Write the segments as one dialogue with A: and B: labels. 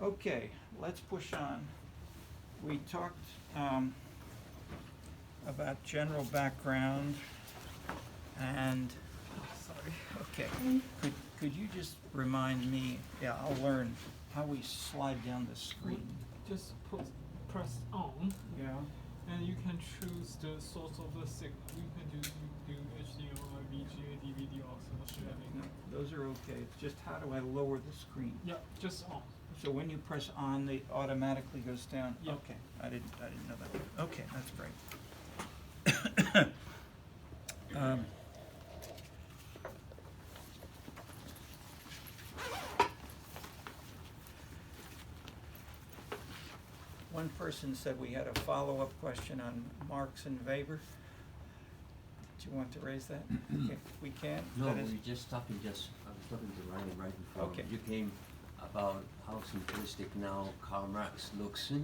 A: Okay, let's push on. We talked about general background and,
B: Sorry.
A: okay, could you just remind me, yeah, I'll learn how we slide down the screen.
B: Just press on,
A: Yeah,
B: and you can choose the source of the signal. You can do HDMI, VGA, DVD, or streaming.
A: no, those are okay. It's just how do I lower the screen?
B: Yeah, just on.
A: So when you press on, it automatically goes down?
B: Yeah.
A: Okay, I didn't know that. Okay, that's great. One person said we had a follow-up question on Marx and Weber. Do you want to raise that? Okay, we can?
C: No,
A: That is-
C: we just talking, I was talking to Ryan right before
A: Okay.
C: you came about how simplistic now Karl Marx looks at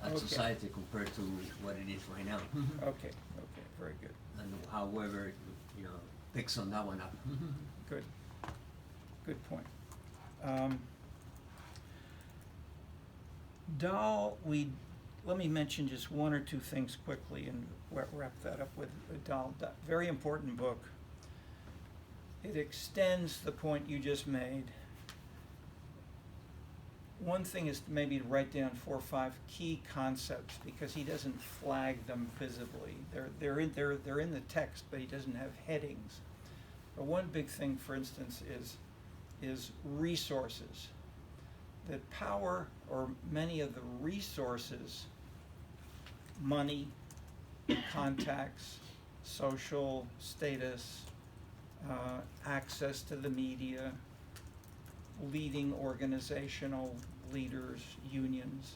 A: Okay.
C: society compared to what it is right now.
A: Okay, very good.
C: And how Weber, picks on that one up.
A: Good. Good point. Dahl, let me mention just one or two things quickly and wrap that up with Dahl. Very important book. It extends the point you just made. One thing is maybe to write down 4 or 5 key concepts because he doesn't flag them visibly. They're in the text, but he doesn't have headings. But one big thing, for instance, is resources. That power, or many of the resources, money, contacts, social status, access to the media, leading organizational leaders, unions,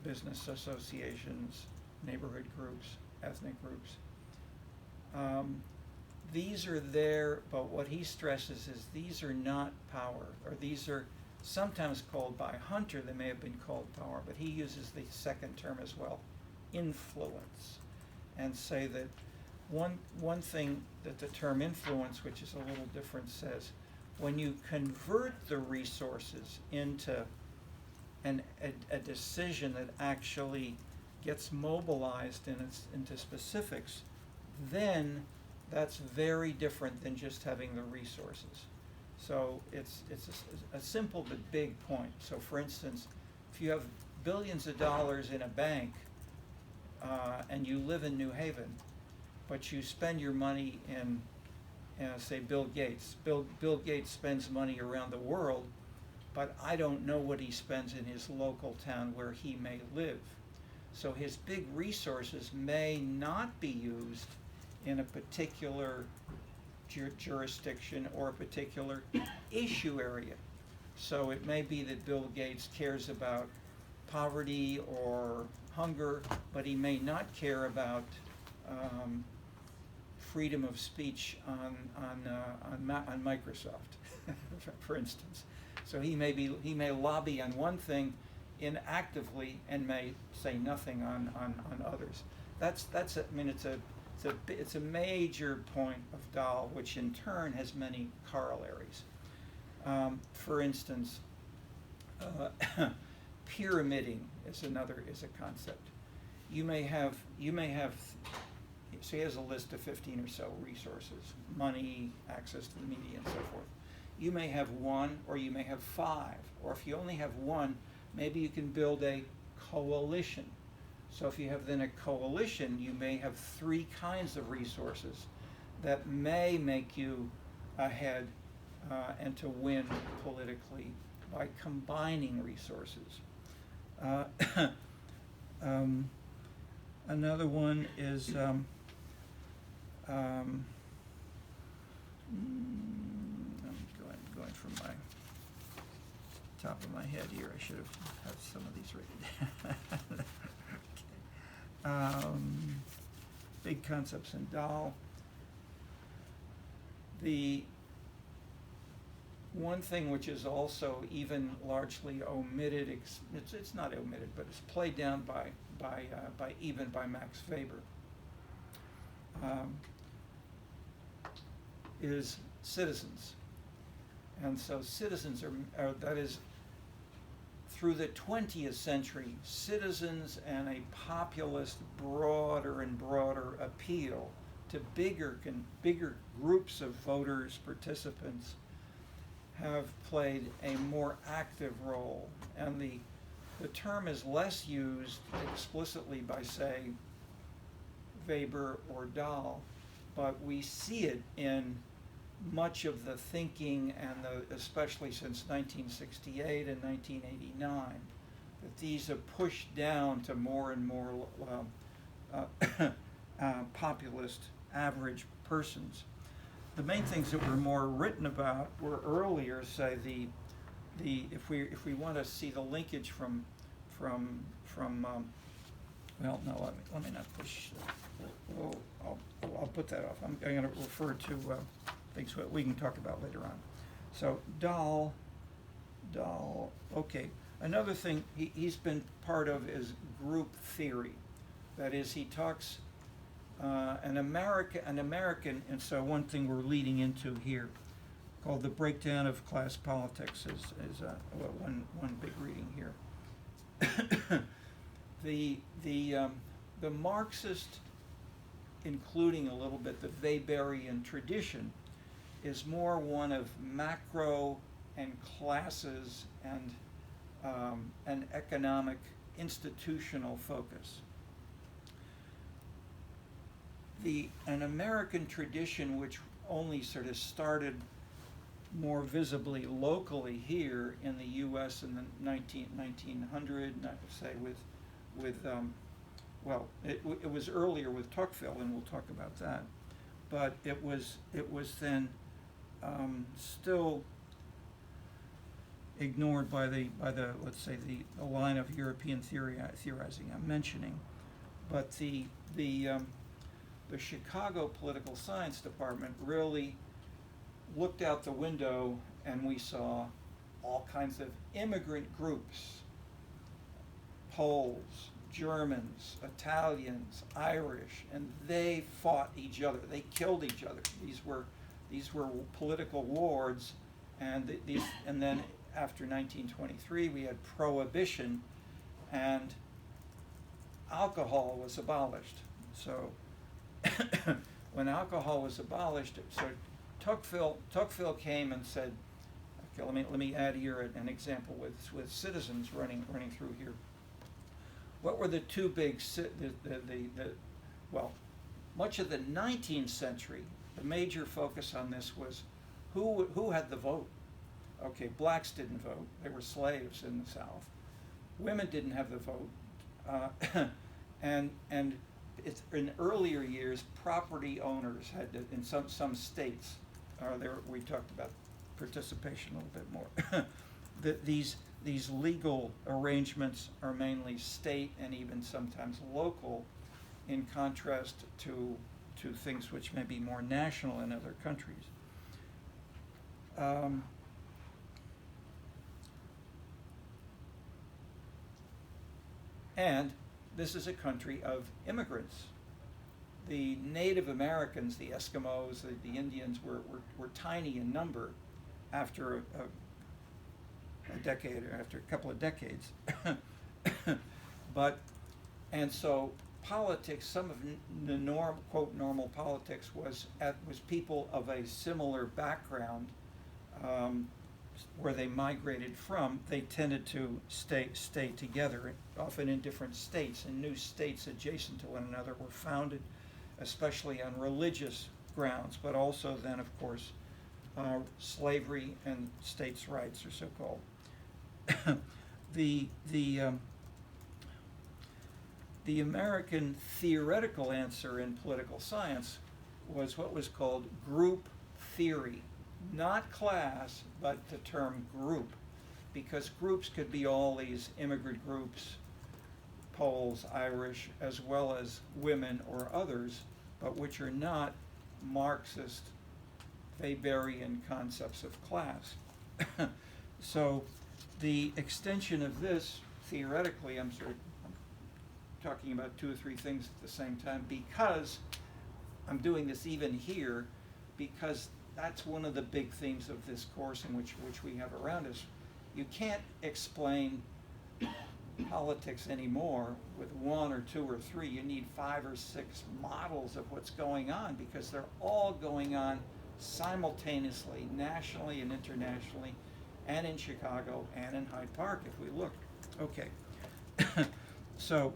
A: business associations, neighborhood groups, ethnic groups. These are there, but what he stresses is these are not power, or these are sometimes called by Hunter, they may have been called power, but he uses the second term as well, influence, and say that one thing that the term influence, which is a little different, says, when you convert the resources into a decision that actually gets mobilized into specifics, then that's very different than just having the resources. So it's a simple but big point. So for instance, if you have billions of dollars in a bank and you live in New Haven, but you spend your money in, say, Bill Gates. Bill Gates spends money around the world, but I don't know what he spends in his local town where he may live. So his big resources may not be used in a particular jurisdiction or a particular issue area. So it may be that Bill Gates cares about poverty or hunger, but he may not care about freedom of speech on Microsoft, for instance. So he may lobby on one thing inactively and may say nothing on others. It's a major point of Dahl, which in turn has many corollaries. For instance, pyramiding is a concept. You may have. So he has a list of 15 or so resources: money, access to the media, and so forth. You may have 1, or you may have 5, or if you only have 1, maybe you can build a coalition. So if you have then a coalition, you may have 3 kinds of resources that may make you ahead and to win politically by combining resources. Another one is I'm going from my top of my head here. I should have had some of these written down. Big concepts in Dahl. The one thing which is also even largely omitted, it's not omitted, but it's played down by Max Weber, is citizens. And so citizens are that is, through the 20th century, citizens and a populist, broader and broader appeal to bigger groups of voters, participants, have played a more active role. And the term is less used explicitly by, say, Weber or Dahl, but we see it in much of the thinking, and especially since 1968 and 1989, that these have pushed down to more and more populist average persons. The main things that were more written about were earlier, say if we want to see the linkage from well, no, let me not push. I'll put that off. I'm going to refer to things that we can talk about later on. So Dahl. Okay. Another thing he's been part of is group theory. That is, he talks an American, and so one thing we're leading into here, called the breakdown of class politics, is one big reading here. The Marxist, including a little bit the Weberian tradition, is more one of macro and classes and an economic institutional focus. An American tradition which only sort of started more visibly locally here in the U.S. in the 1900, say it was earlier with Tocqueville, and we'll talk about that, but it was then still ignored by the let's say the line of European theorizing I'm mentioning, but the Chicago Political Science Department really looked out the window, and we saw all kinds of immigrant groups: Poles, Germans, Italians, Irish, and they fought each other. They killed each other. These were political wars, and then after 1923 we had Prohibition, and alcohol was abolished. So when alcohol was abolished, so Tocqueville came and said, okay, let me add here an example with citizens running through here. What were the two big, well, much of the 19th century, the major focus on this was who had the vote. Okay, blacks didn't vote. They were slaves in the South. Women didn't have the vote. And it's, in earlier years, property owners had to, in some states, we talked about participation a little bit more. These legal arrangements are mainly state and even sometimes local, in contrast to things which may be more national in other countries. And this is a country of immigrants. The Native Americans, the Eskimos, the Indians were tiny in number after a decade, or after a couple of decades. And so politics, some of the quote normal politics was people of a similar background, where they migrated from. They tended to stay together, often in different states, and new states adjacent to one another were founded, especially on religious grounds, but also then, of course, slavery and states' rights are so called. The American theoretical answer in political science was what was called group theory. Not class, but the term group, because groups could be all these immigrant groups, Poles, Irish, as well as women or others, but which are not Marxist, Weberian concepts of class. So the extension of this, theoretically, I'm talking about two or three things at the same time, because I'm doing this even here, because that's one of the big themes of this course, in which we have around us. You can't explain politics anymore with one or two or three. You need 5 or 6 models of what's going on, because they're all going on simultaneously, nationally and internationally, and in Chicago and in Hyde Park, if we look. Okay. So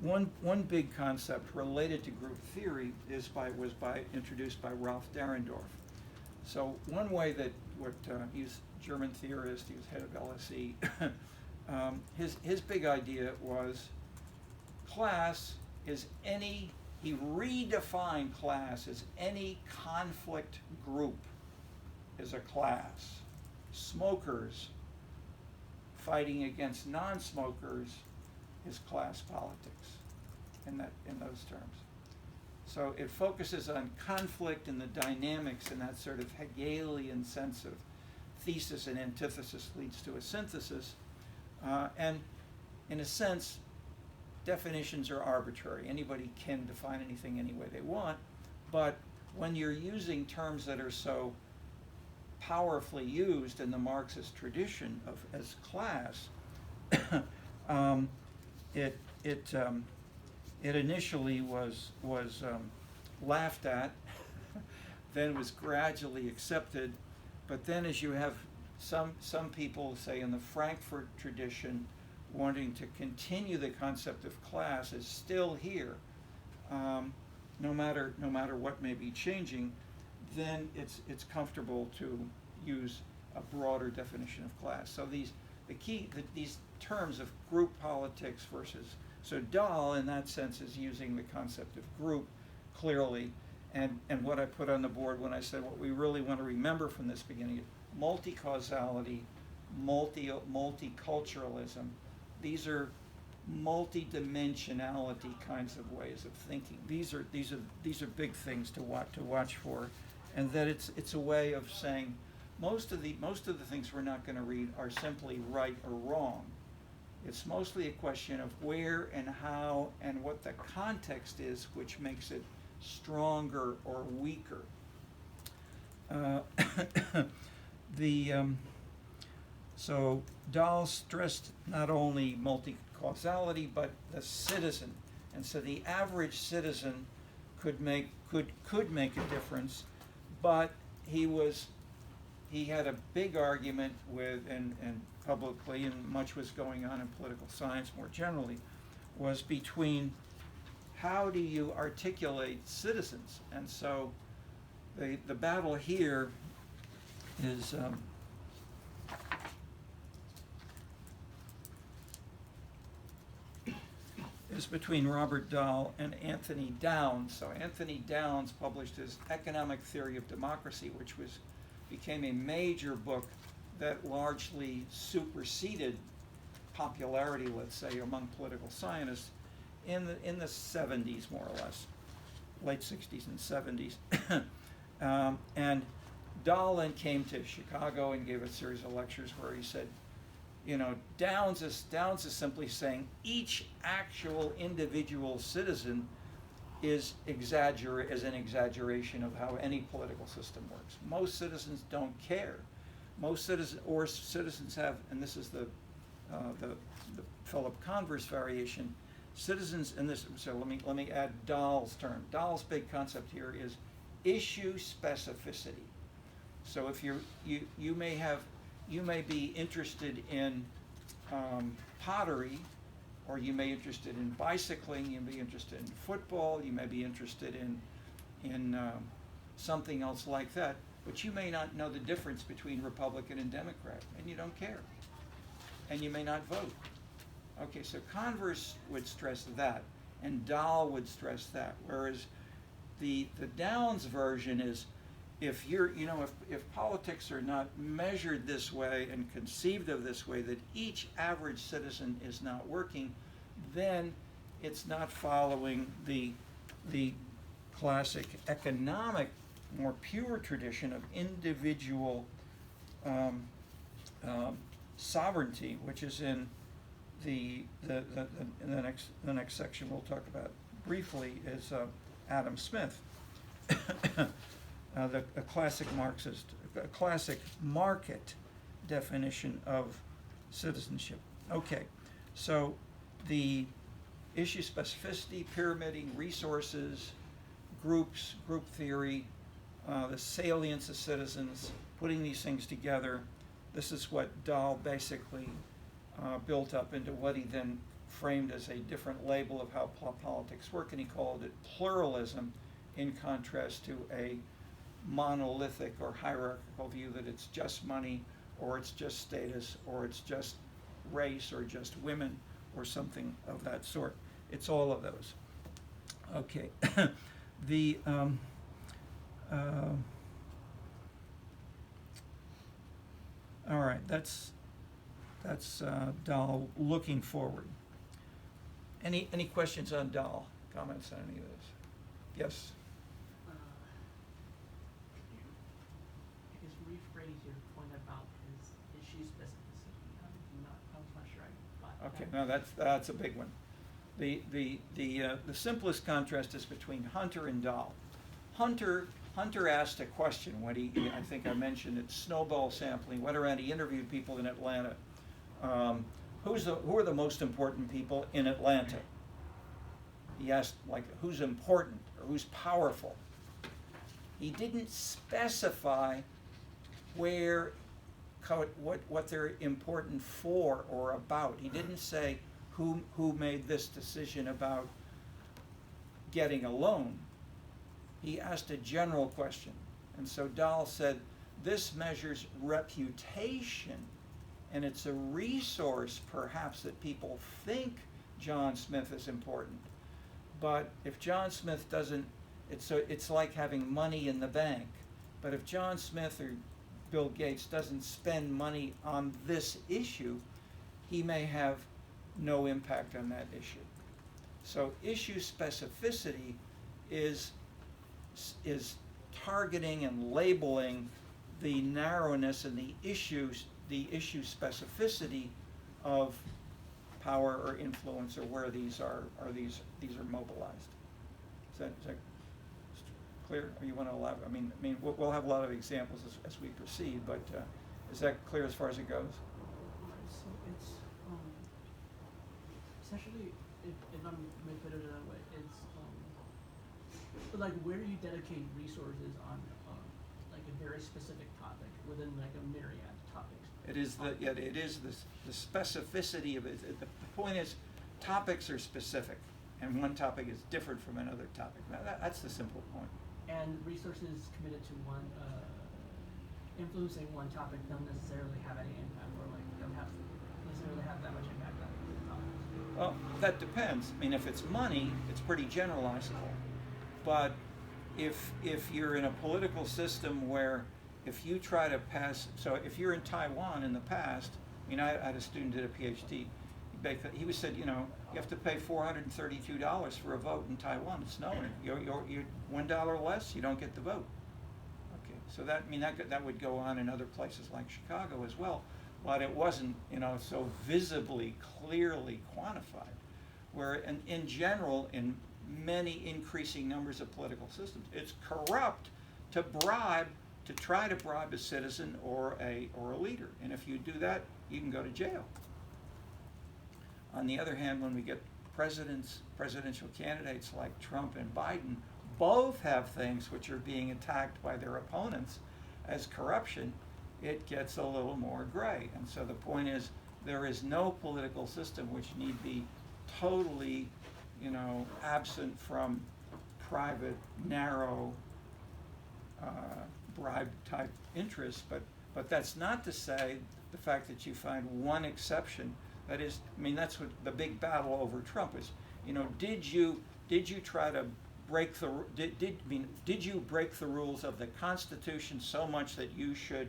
A: one big concept related to group theory was introduced by Ralph Dahrendorf. So one way that he's a German theorist, he was head of LSE. His big idea was class is he redefined class as any conflict group is a class. Smokers fighting against non-smokers is class politics in those terms. So it focuses on conflict and the dynamics, and that sort of Hegelian sense of thesis and antithesis leads to a synthesis. And in a sense, definitions are arbitrary. Anybody can define anything any way they want, but when you're using terms that are so powerfully used in the Marxist tradition as class, it initially was laughed at, then was gradually accepted, but then as you have some people, say in the Frankfurt tradition, wanting to continue the concept of class is still here, no matter what may be changing, then it's comfortable to use a broader definition of class. So these terms of group politics versus, so Dahl in that sense is using the concept of group clearly, and what I put on the board when I said what we really want to remember from this beginning, multi-causality, multiculturalism. These are multi-dimensionality kinds of ways of thinking. These are big things to watch for, and that it's a way of saying most of the things we're not going to read are simply right or wrong. It's mostly a question of where and how and what the context is, which makes it stronger or weaker. So Dahl stressed not only multi-causality but the citizen, and so the average citizen could make a difference, but he had a big argument with and publicly, and much was going on in political science more generally, was between how do you articulate citizens, and so the battle here is between Robert Dahl and Anthony Downs. So Anthony Downs published his Economic Theory of Democracy, which became a major book that largely superseded popularity, let's say, among political scientists in the 70s, more or less, late 60s and 70s. And Dahl then came to Chicago and gave a series of lectures where he said, Downs is simply saying each actual individual citizen is an exaggeration of how any political system works. Most citizens don't care. Most citizens have, and this is the Philip Converse variation. Citizens in this. So let me add Dahl's term. Dahl's big concept here is issue specificity. So if you may be interested in pottery, or you may be interested in bicycling, you may be interested in football, you may be interested in something else like that, but you may not know the difference between Republican and Democrat, and you don't care, and you may not vote. Okay, so Converse would stress that, and Dahl would stress that, whereas the Downs version is, if politics are not measured this way and conceived of this way, that each average citizen is not working, then it's not following the classic economic, more pure tradition of individual sovereignty, which is in the next section we'll talk about briefly, is Adam Smith. A classic Marxist, a classic market definition of citizenship. Okay, so the issue specificity, pyramiding, resources, groups, group theory, the salience of citizens, putting these things together. This is what Dahl basically built up into what he then framed as a different label of how politics work, and he called it pluralism, in contrast to a monolithic or hierarchical view that it's just money, or it's just status, or it's just race, or just women, or something of that sort. It's all of those. Okay. The all right, that's Dahl looking forward. Any questions on Dahl? Comments on any of this? Yes.
D: I guess rephrase your point about his issue specificity. I was not sure I got
A: Okay,
D: that.
A: no, that's a big one. The simplest contrast is between Hunter and Dahl. Hunter asked a question when I think I mentioned it, snowball sampling, went around, he interviewed people in Atlanta. Who are the most important people in Atlanta? He asked, like, who's important or who's powerful? He didn't specify what they're important for or about. He didn't say who made this decision about getting a loan. He asked a general question. And so Dahl said, this measures reputation, and it's a resource perhaps that people think John Smith is important. But if John Smith doesn't, it's like having money in the bank. But if John Smith or Bill Gates doesn't spend money on this issue, he may have no impact on that issue. So issue specificity is targeting and labeling the narrowness and the issue specificity of power or influence, or where these are mobilized. Is that clear? Or you want to elaborate? I mean, we'll have a lot of examples as we proceed, but is that clear as far as it goes?
D: So it's essentially, if I may put it that way, it's like where you dedicate resources on like a very specific topic within like a myriad of topics.
A: It is the specificity of it. The point is, topics are specific, and one topic is different from another topic. Now that's the simple point.
D: And resources committed to one, influencing one topic don't necessarily have any impact, or like don't have necessarily have that much impact on the topics.
A: Well, that depends. I mean, if it's money, it's pretty generalizable. But if you're in a political system where if you try to pass, so if you're in Taiwan in the past, I mean, I had a student did a PhD. He said, you have to pay $432 for a vote in Taiwan. It's known. You're $1 less, you don't get the vote. Okay, so that would go on in other places like Chicago as well, but it wasn't so visibly, clearly quantified. Where in general, in many increasing numbers of political systems, it's corrupt to try to bribe a citizen or a leader, and if you do that, you can go to jail. On the other hand, when we get presidential candidates like Trump and Biden, both have things which are being attacked by their opponents as corruption, it gets a little more gray. And so the point is, there is no political system which need be totally, absent from private, narrow, bribe-type interests. But that's not to say the fact that you find one exception. That is, that's what the big battle over Trump is. Did you try to break did you break the rules of the Constitution so much that you should,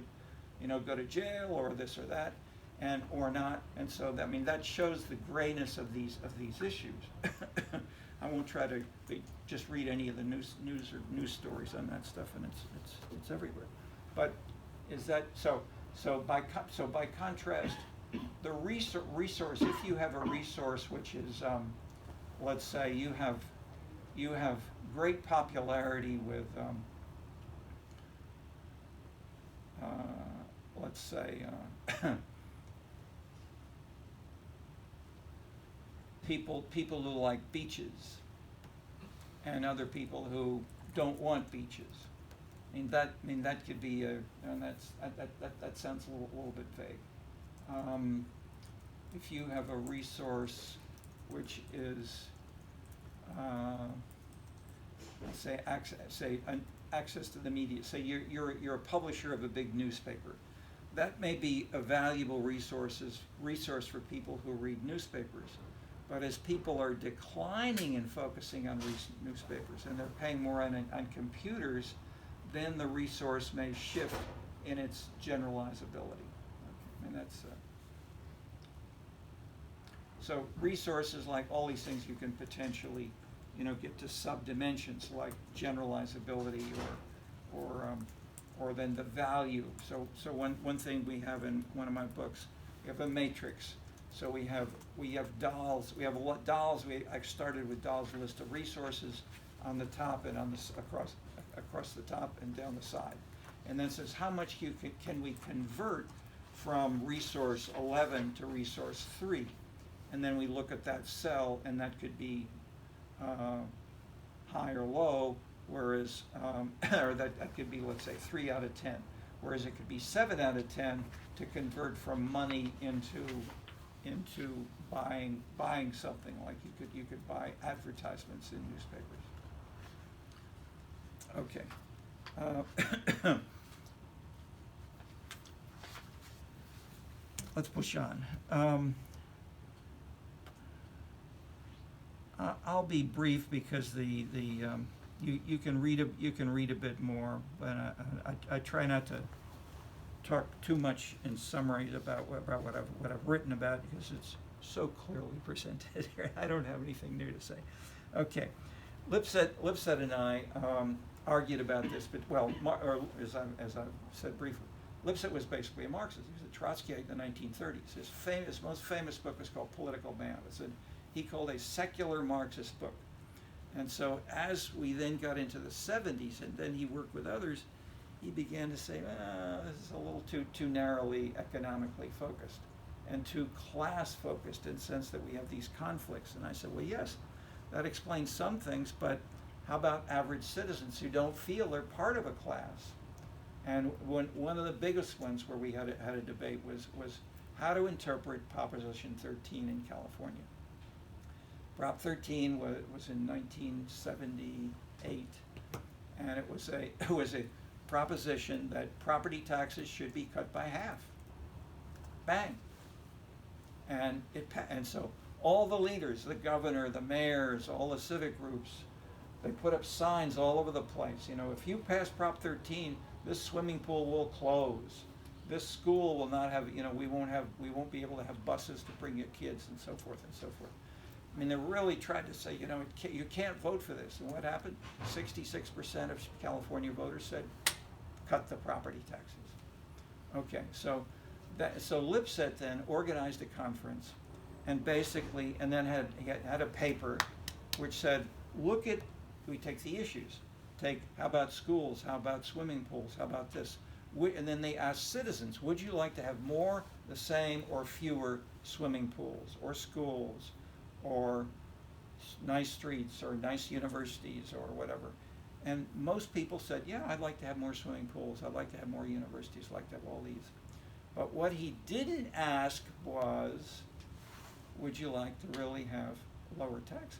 A: go to jail or this or that, or not? And so that shows the grayness of these issues. I won't try to just read any of the news stories on that stuff, and it's everywhere. But is that so? So by contrast, the resource, if you have a resource which is, let's say you have great popularity with, let's say, people who like beaches, and other people who don't want beaches. I mean that could be and that sounds a little bit vague. If you have a resource which is access to the media. Say you're a publisher of a big newspaper. That may be a valuable resource for people who read newspapers. But as people are declining and focusing on newspapers and they're paying more on computers, then the resource may shift in its generalizability. Okay. And that's so resources like all these things you can potentially, get to sub-dimensions like generalizability or then the value. So one thing we have in one of my books, we have a matrix. So we have Dahl's. We have a lot Dahl's. I started with Dahl's list of resources on the top and on the across the top and down the side, and then says how much can we convert from resource 11 to resource 3, and then we look at that cell, and that could be high or low, whereas or that could be, let's say, 3 out of 10, whereas it could be 7 out of 10 to convert from money into buying something. Like you could buy advertisements in newspapers. Okay. Let's push on. I'll be brief because you can read a bit more, but I try not to talk too much in summaries about what I've written about because it's so clearly presented here. I don't have anything new to say. Okay, Lipset and I argued about this, but as I said briefly, Lipset was basically a Marxist. He was a Trotskyite in the 1930s. His most famous book was called Political Man. He called a secular Marxist book. And so as we then got into the 70s, and then he worked with others, he began to say, this is a little too narrowly economically focused and too class focused in the sense that we have these conflicts. And I said, well, yes, that explains some things, but how about average citizens who don't feel they're part of a class? And one of the biggest ones where we had a debate was how to interpret Proposition 13 in California. Prop 13 was in 1978, and it was a proposition that property taxes should be cut by half. Bang. And so all the leaders, the governor, the mayors, all the civic groups, they put up signs all over the place. If you pass Prop 13, this swimming pool will close. This school will not have, we won't be able to have buses to bring your kids, and so forth and so forth. I mean, they really tried to say, you can't vote for this. And what happened? 66% of California voters said, cut the property taxes. Okay, so Lipset then organized a conference, and basically, and then had a paper which said, we take the issues. How about schools? How about swimming pools? How about this? And then they asked citizens, would you like to have more, the same, or fewer swimming pools, or schools, or nice streets, or nice universities, or whatever? And most people said, yeah, I'd like to have more swimming pools. I'd like to have more universities, like to have all these. But what he didn't ask was, would you like to really have lower taxes?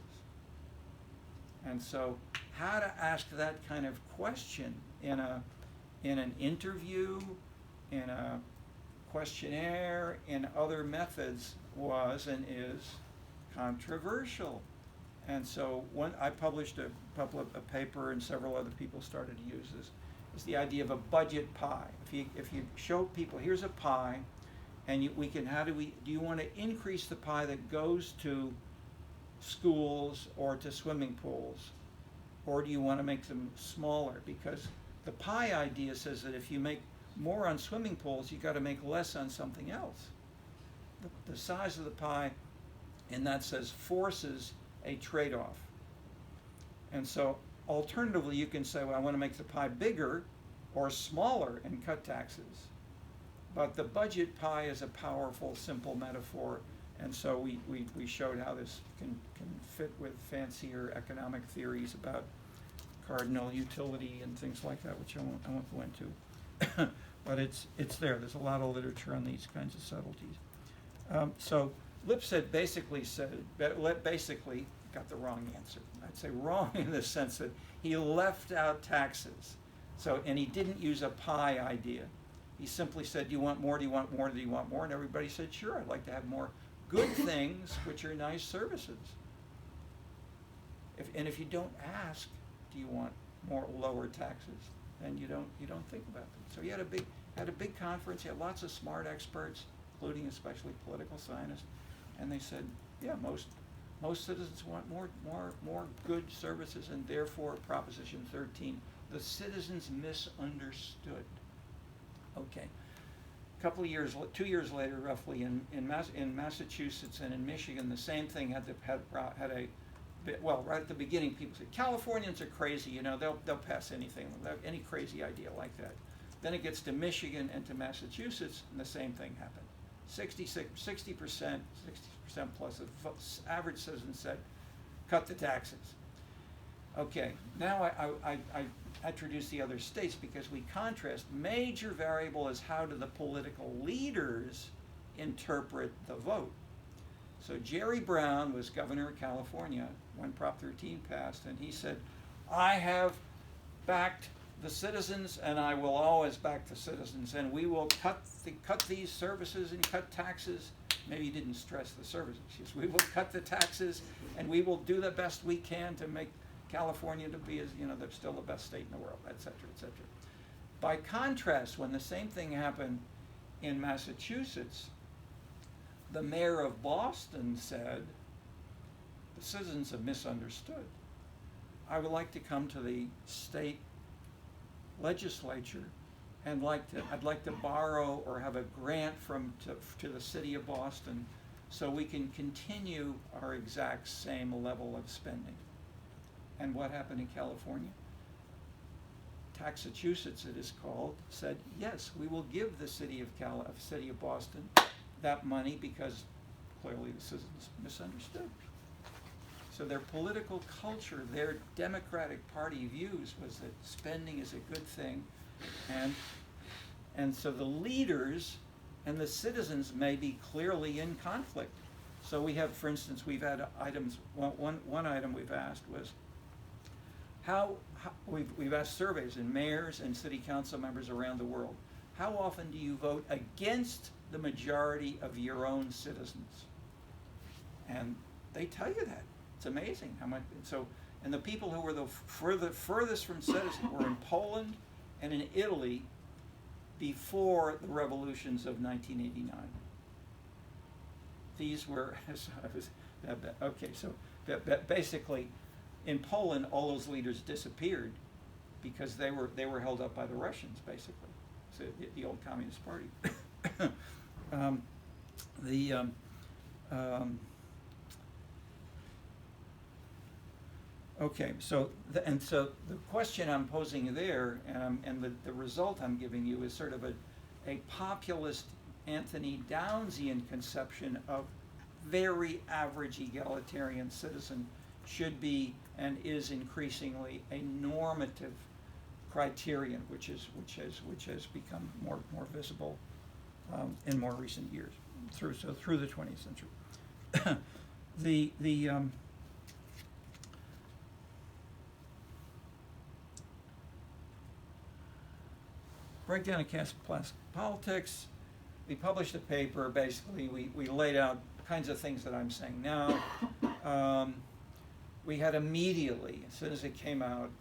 A: And so how to ask that kind of question in an interview, in a questionnaire, in other methods was and is controversial. And so I published a paper, and several other people started to use this. It's the idea of a budget pie. If you show people, here's a pie, and do you want to increase the pie that goes to schools or to swimming pools, or do you want to make them smaller? Because the pie idea says that if you make more on swimming pools, you got to make less on something else. The size of the pie, and that says forces a trade-off. And so alternatively, you can say, well, I want to make the pie bigger or smaller and cut taxes. But the budget pie is a powerful, simple metaphor And so we showed how this can fit with fancier economic theories about cardinal utility and things like that, which I won't go into. But it's there. There's a lot of literature on these kinds of subtleties. So Lipset basically got the wrong answer. I'd say wrong in the sense that he left out taxes. So, and he didn't use a pie idea. He simply said, do you want more, do you want more, do you want more? And everybody said, sure, I'd like to have more good things, which are nice services. If you don't ask, do you want more lower taxes, then you don't think about them. So he had a big conference. He had lots of smart experts, including especially political scientists, and they said, yeah, most citizens want more good services, and therefore Proposition 13, the citizens misunderstood. Okay. 2 years later, roughly, in Massachusetts and in Michigan, the same thing had a well, right at the beginning, people said Californians are crazy. You know, they'll pass anything, any crazy idea like that. Then it gets to Michigan and to Massachusetts, and the same thing happened. 60% plus the average citizen said, cut the taxes. Okay, now I introduce the other states because we contrast. Major variable is how do the political leaders interpret the vote. So Jerry Brown was governor of California when Prop 13 passed, and he said, I have backed the citizens, and I will always back the citizens, and we will cut these services and cut taxes. Maybe he didn't stress the services. He says, we will cut the taxes, and we will do the best we can to make California to be, as you know, they're still the best state in the world, et cetera, et cetera. By contrast, when the same thing happened in Massachusetts, the mayor of Boston said, the citizens have misunderstood. I would like to come to the state legislature and I'd like to borrow or have a grant to the city of Boston so we can continue our exact same level of spending. And what happened in California? Taxachusetts, it is called, said, yes, we will give the city of Boston that money because clearly the citizens misunderstood. So their political culture, their Democratic Party views was that spending is a good thing, and so the leaders and the citizens may be clearly in conflict. So we have, for instance, we've had items. One item we've asked was how we've asked surveys in mayors and city council members around the world. How often do you vote against the majority of your own citizens? And they tell you that. It's amazing how much. And the people who were the furthest from citizens were in Poland and in Italy before the revolutions of 1989. These were, okay, so basically in Poland all those leaders disappeared because they were held up by the Russians, basically, so the old Communist Party. Okay, so the question I'm posing there, and the result I'm giving you is sort of a populist Anthony Downsian conception of very average egalitarian citizen should be and is increasingly a normative criterion, which has become more visible in more recent years through the 20th century. Breakdown of class politics. We published a paper. Basically, we laid out kinds of things that I'm saying now. We had immediately, as soon as it came out,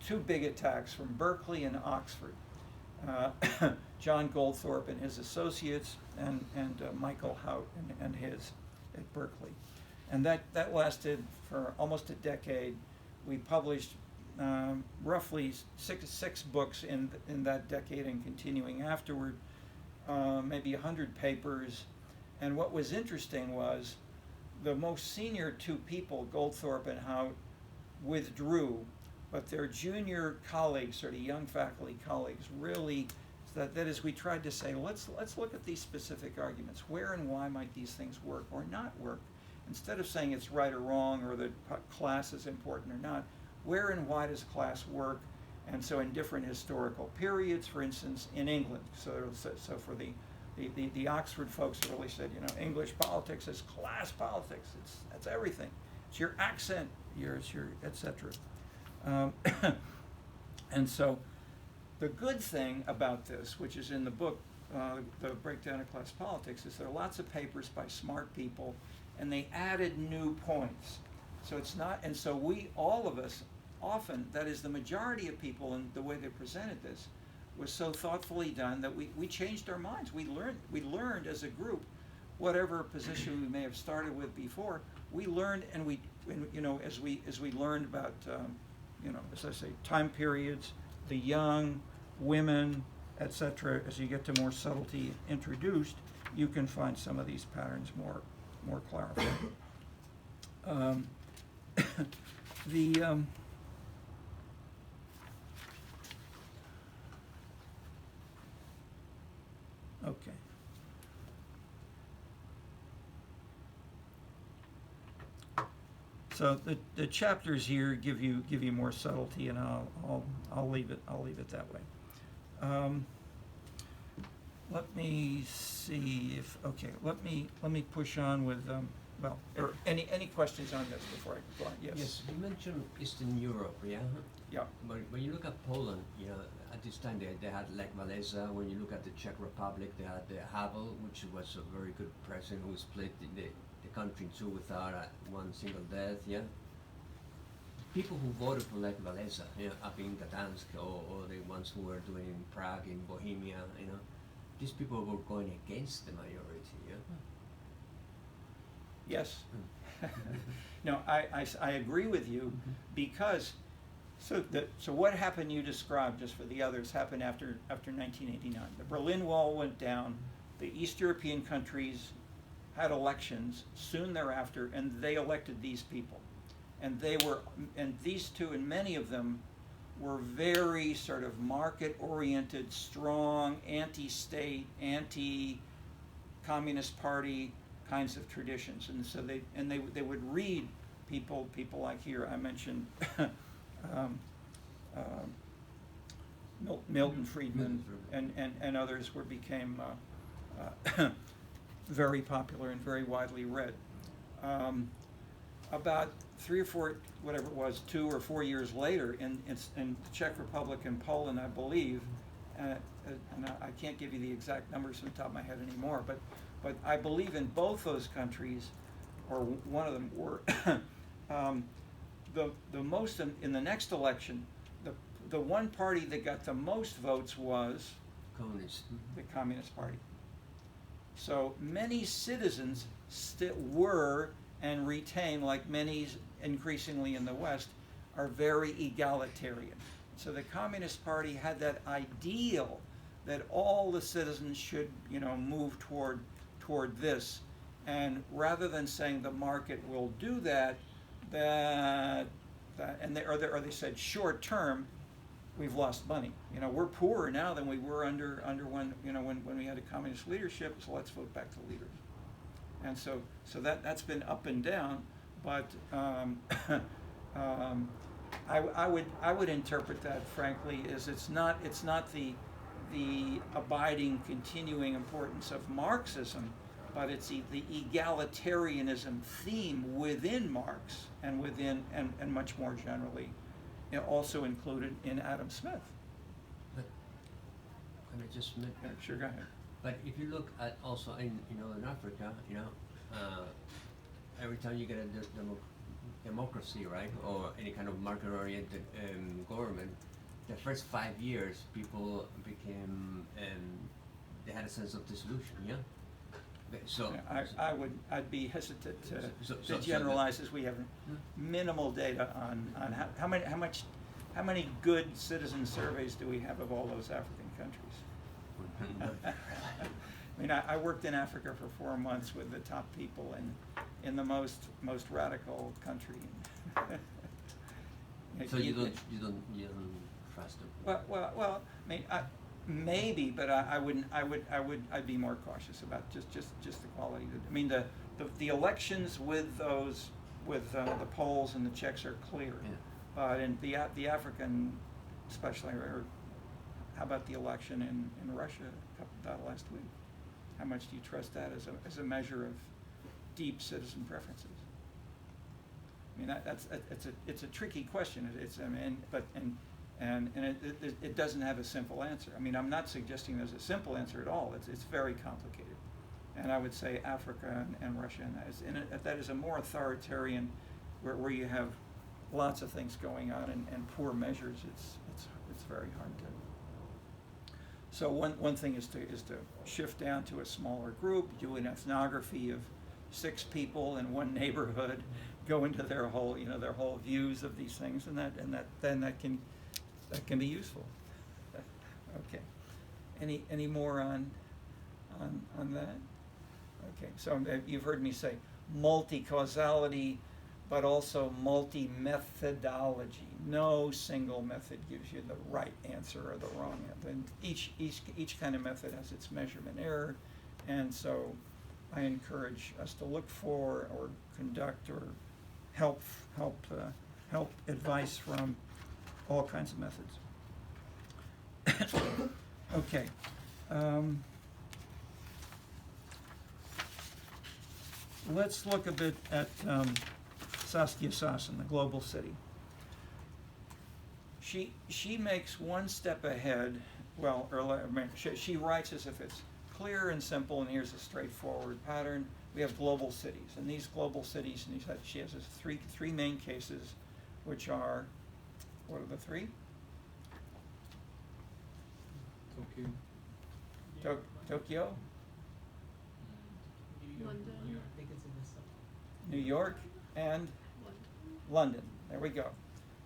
A: two big attacks from Berkeley and Oxford. John Goldthorpe and his associates, and Michael Hout and his at Berkeley. And that lasted for almost a decade. We published roughly six books in that decade and continuing afterward, maybe 100 papers. And what was interesting was the most senior two people, Goldthorpe and Hout, withdrew, but their junior colleagues, sort of young faculty colleagues, really That is, we tried to say, let's look at these specific arguments. Where and why might these things work or not work? Instead of saying it's right or wrong or that class is important or not, where and why does class work? And so in different historical periods, for instance, in England. So for the Oxford folks really said, English politics is class politics. That's everything. It's your accent, it's your etc. And so the good thing about this, which is in the book, The Breakdown of Class Politics, is there are lots of papers by smart people, and they added new points. So it's not, and so all of us, often, that is the majority of people, and the way they presented this was so thoughtfully done that we changed our minds. We learned as a group, whatever position we may have started with before, we learned, and as we learned about, as I say, time periods, the young, women, etc. As you get to more subtlety introduced, you can find some of these patterns more clarified. Okay. So the chapters here give you more subtlety, and I'll leave it that way. Let me see if let me push on with or any questions on this before I go on? Yes.
C: Yes, you mentioned Eastern Europe, yeah.
A: Yeah.
C: But when you look at Poland, at this time they had Lech Walesa. When you look at the Czech Republic, they had Havel, which was a very good president who split the country in two without one single death, yeah. People who voted for Lech Walesa, up in Gdansk, or the ones who were doing in Prague, in Bohemia, these people were going against the majority, yeah.
A: Yes. No, I agree with you, because so what happened you described, just for the others, happened after 1989. The Berlin Wall went down, the East European countries had elections soon thereafter, and they elected these people. And these two, and many of them, were very sort of market-oriented, strong, anti-state, anti-communist party kinds of traditions. And so they would read people like here, I mentioned Milton Friedman and others became very popular and very widely read. About 3 or 4, whatever it was, 2 or 4 years later, in the Czech Republic and Poland, I believe, and I can't give you the exact numbers from the top of my head anymore, but I believe in both those countries, or one of them, were the most in the next election. The one party that got the most votes was the Communist Party. So many citizens were and retain, like many increasingly in the West, are very egalitarian. So the Communist Party had that ideal that all the citizens should, move toward this, and rather than saying the market will do that, and they said short term, we've lost money. We're poorer now than we were under when we had a communist leadership. So let's vote back the leaders. And so that's been up and down, but I would interpret that, frankly, as it's not the abiding, continuing importance of Marxism, but it's the egalitarianism theme within Marx and much more generally, also included in Adam Smith.
C: But can I just make
A: Sure, go ahead.
C: But if you look at also in Africa, every time you get a democracy, right, or any kind of market-oriented government, the first 5 years people became they had a sense of dissolution, yeah. So
A: I'd be hesitant to generalize, as we have minimal data on how many good citizen surveys do we have of all those African countries. I mean, I worked in Africa for 4 months with the top people in the most radical country.
C: So you don't trust them?
A: Well, I mean, Maybe, but I wouldn't. I'd be more cautious about just the quality. I mean, the elections with those the polls and the checks are clear,
C: Yeah.
A: but in the African, especially, or how about the election in Russia last week? How much do you trust that as a measure of deep citizen preferences? I mean, it's a tricky question. It doesn't have a simple answer. I mean, I'm not suggesting there's a simple answer at all. It's very complicated, and I would say Africa and Russia, and that is a more authoritarian, where you have lots of things going on and poor measures. It's very hard to. So one thing is to shift down to a smaller group, do an ethnography of 6 people in one neighborhood, go into their whole views of these things, and that can be useful. Okay. Any more on that? Okay. So you've heard me say multi-causality, but also multi-methodology. No single method gives you the right answer or the wrong answer. And each kind of method has its measurement error, and so I encourage us to look for or conduct or help advice from all kinds of methods. Okay. Let's look a bit at Saskia Sassen, the global city. She makes one step ahead. Well, she writes as if it's clear and simple, and here's a straightforward pattern. We have global cities, and these global cities, and she has three main cases, which are, what are the 3?
B: Tokyo.
A: Tokyo,
D: London.
E: New York.
D: I think it's in this stuff.
A: New York, and London. There we go.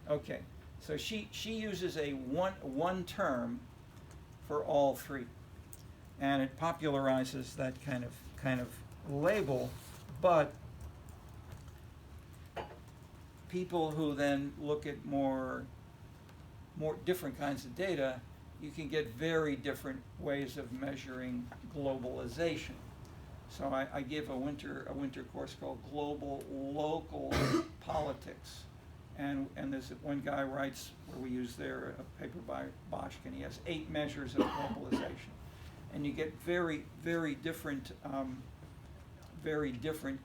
A: Okay, so she uses a one term for all 3, and it popularizes that kind of label, but people who then look at more different kinds of data, you can get very different ways of measuring globalization. So I give a winter course called Global Local Politics, and there's one guy writes, where we use there a paper by Bosch, and he has 8 measures of globalization, and you get very different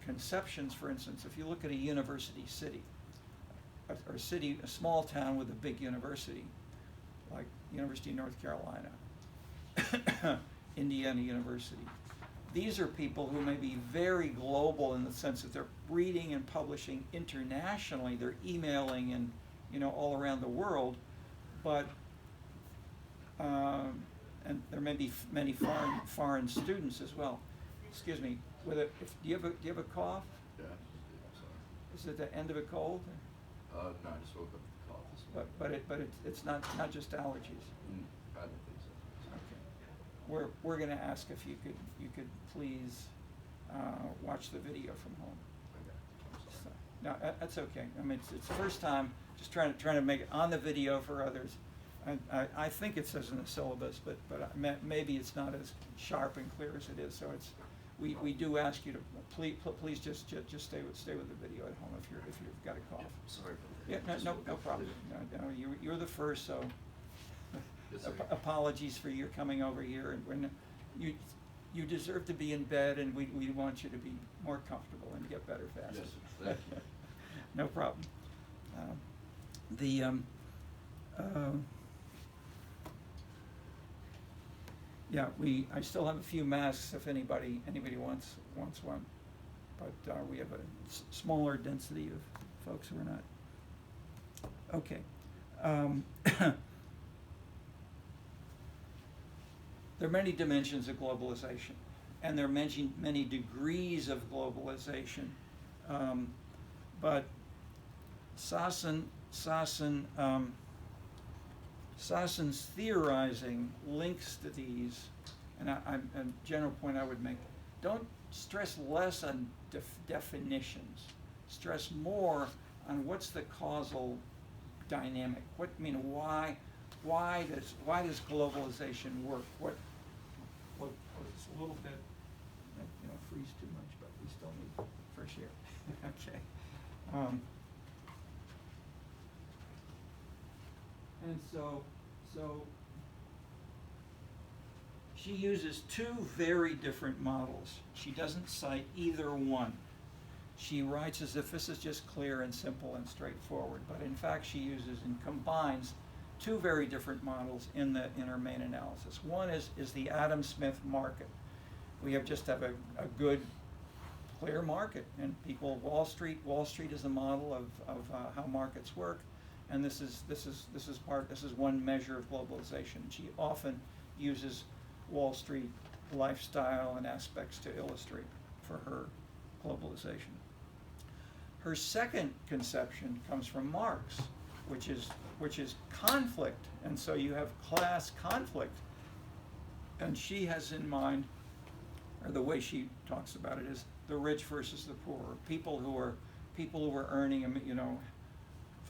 A: conceptions. For instance, if you look at a university city, a small town with a big university, like University of North Carolina, Indiana University. These are people who may be very global in the sense that they're reading and publishing internationally. They're emailing and all around the world, but and there may be many foreign students as well. Excuse me. Do you have a cough?
E: Yeah, I'm sorry.
A: Is it the end of a cold?
E: No, I just woke up with a cough this morning.
A: But it's not just allergies.
E: I don't think so.
A: Okay. We're going to ask if you could please watch the video from home.
E: Okay, I'm
A: So,
E: sorry.
A: no, that's okay. I mean, it's the first time. Just trying to make it on the video for others. I think it says in the syllabus, but maybe it's not as sharp and clear as it is. So we do ask you to please just stay with the video at home if you've got a cough.
E: Yeah, sorry for
A: Yeah,
E: that.
A: no problem. No, you're the first, so
E: Yes, sir.
A: apologies for your coming over here, and when you deserve to be in bed, and we want you to be more comfortable and get better faster.
E: Yes, sir. Thank you.
A: No problem. Yeah, I still have a few masks if anybody wants one, but we have a smaller density of folks who are not. Okay. There are many dimensions of globalization, and there are many degrees of globalization, but Sassen's theorizing links to these, and a general point I would make: don't stress less on definitions, stress more on what's the causal dynamic. Why why does globalization work? What is a little bit, freeze too much, but we still need fresh air. Okay. And so she uses two very different models. She doesn't cite either one. She writes as if this is just clear and simple and straightforward, but in fact she uses and combines two very different models in her main analysis. One is the Adam Smith market. We have a good, clear market, and people, Wall Street is a model of how markets work, and this is one measure of globalization. She often uses Wall Street lifestyle and aspects to illustrate for her globalization. Her second conception comes from Marx, which is conflict, and so you have class conflict, and she has in mind, or the way she talks about it, is the rich versus the poor, people who are earning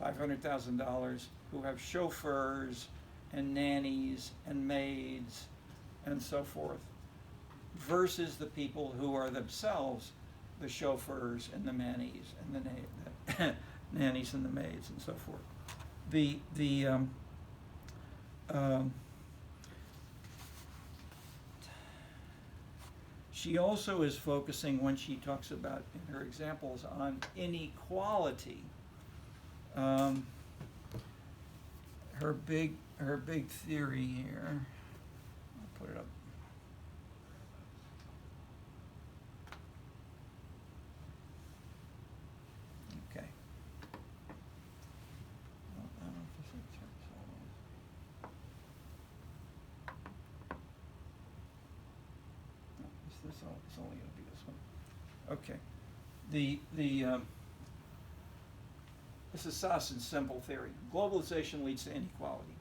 A: $500,000, who have chauffeurs and nannies and maids and so forth, versus the people who are themselves the chauffeurs and the nannies and the nannies and the maids and so forth. She also is focusing, when she talks about in her examples, on inequality. Her big theory here. I'll put it up. Okay. I don't know if this is it's only going to be this one. Okay. This is Sassen's simple theory. Globalization leads to inequality.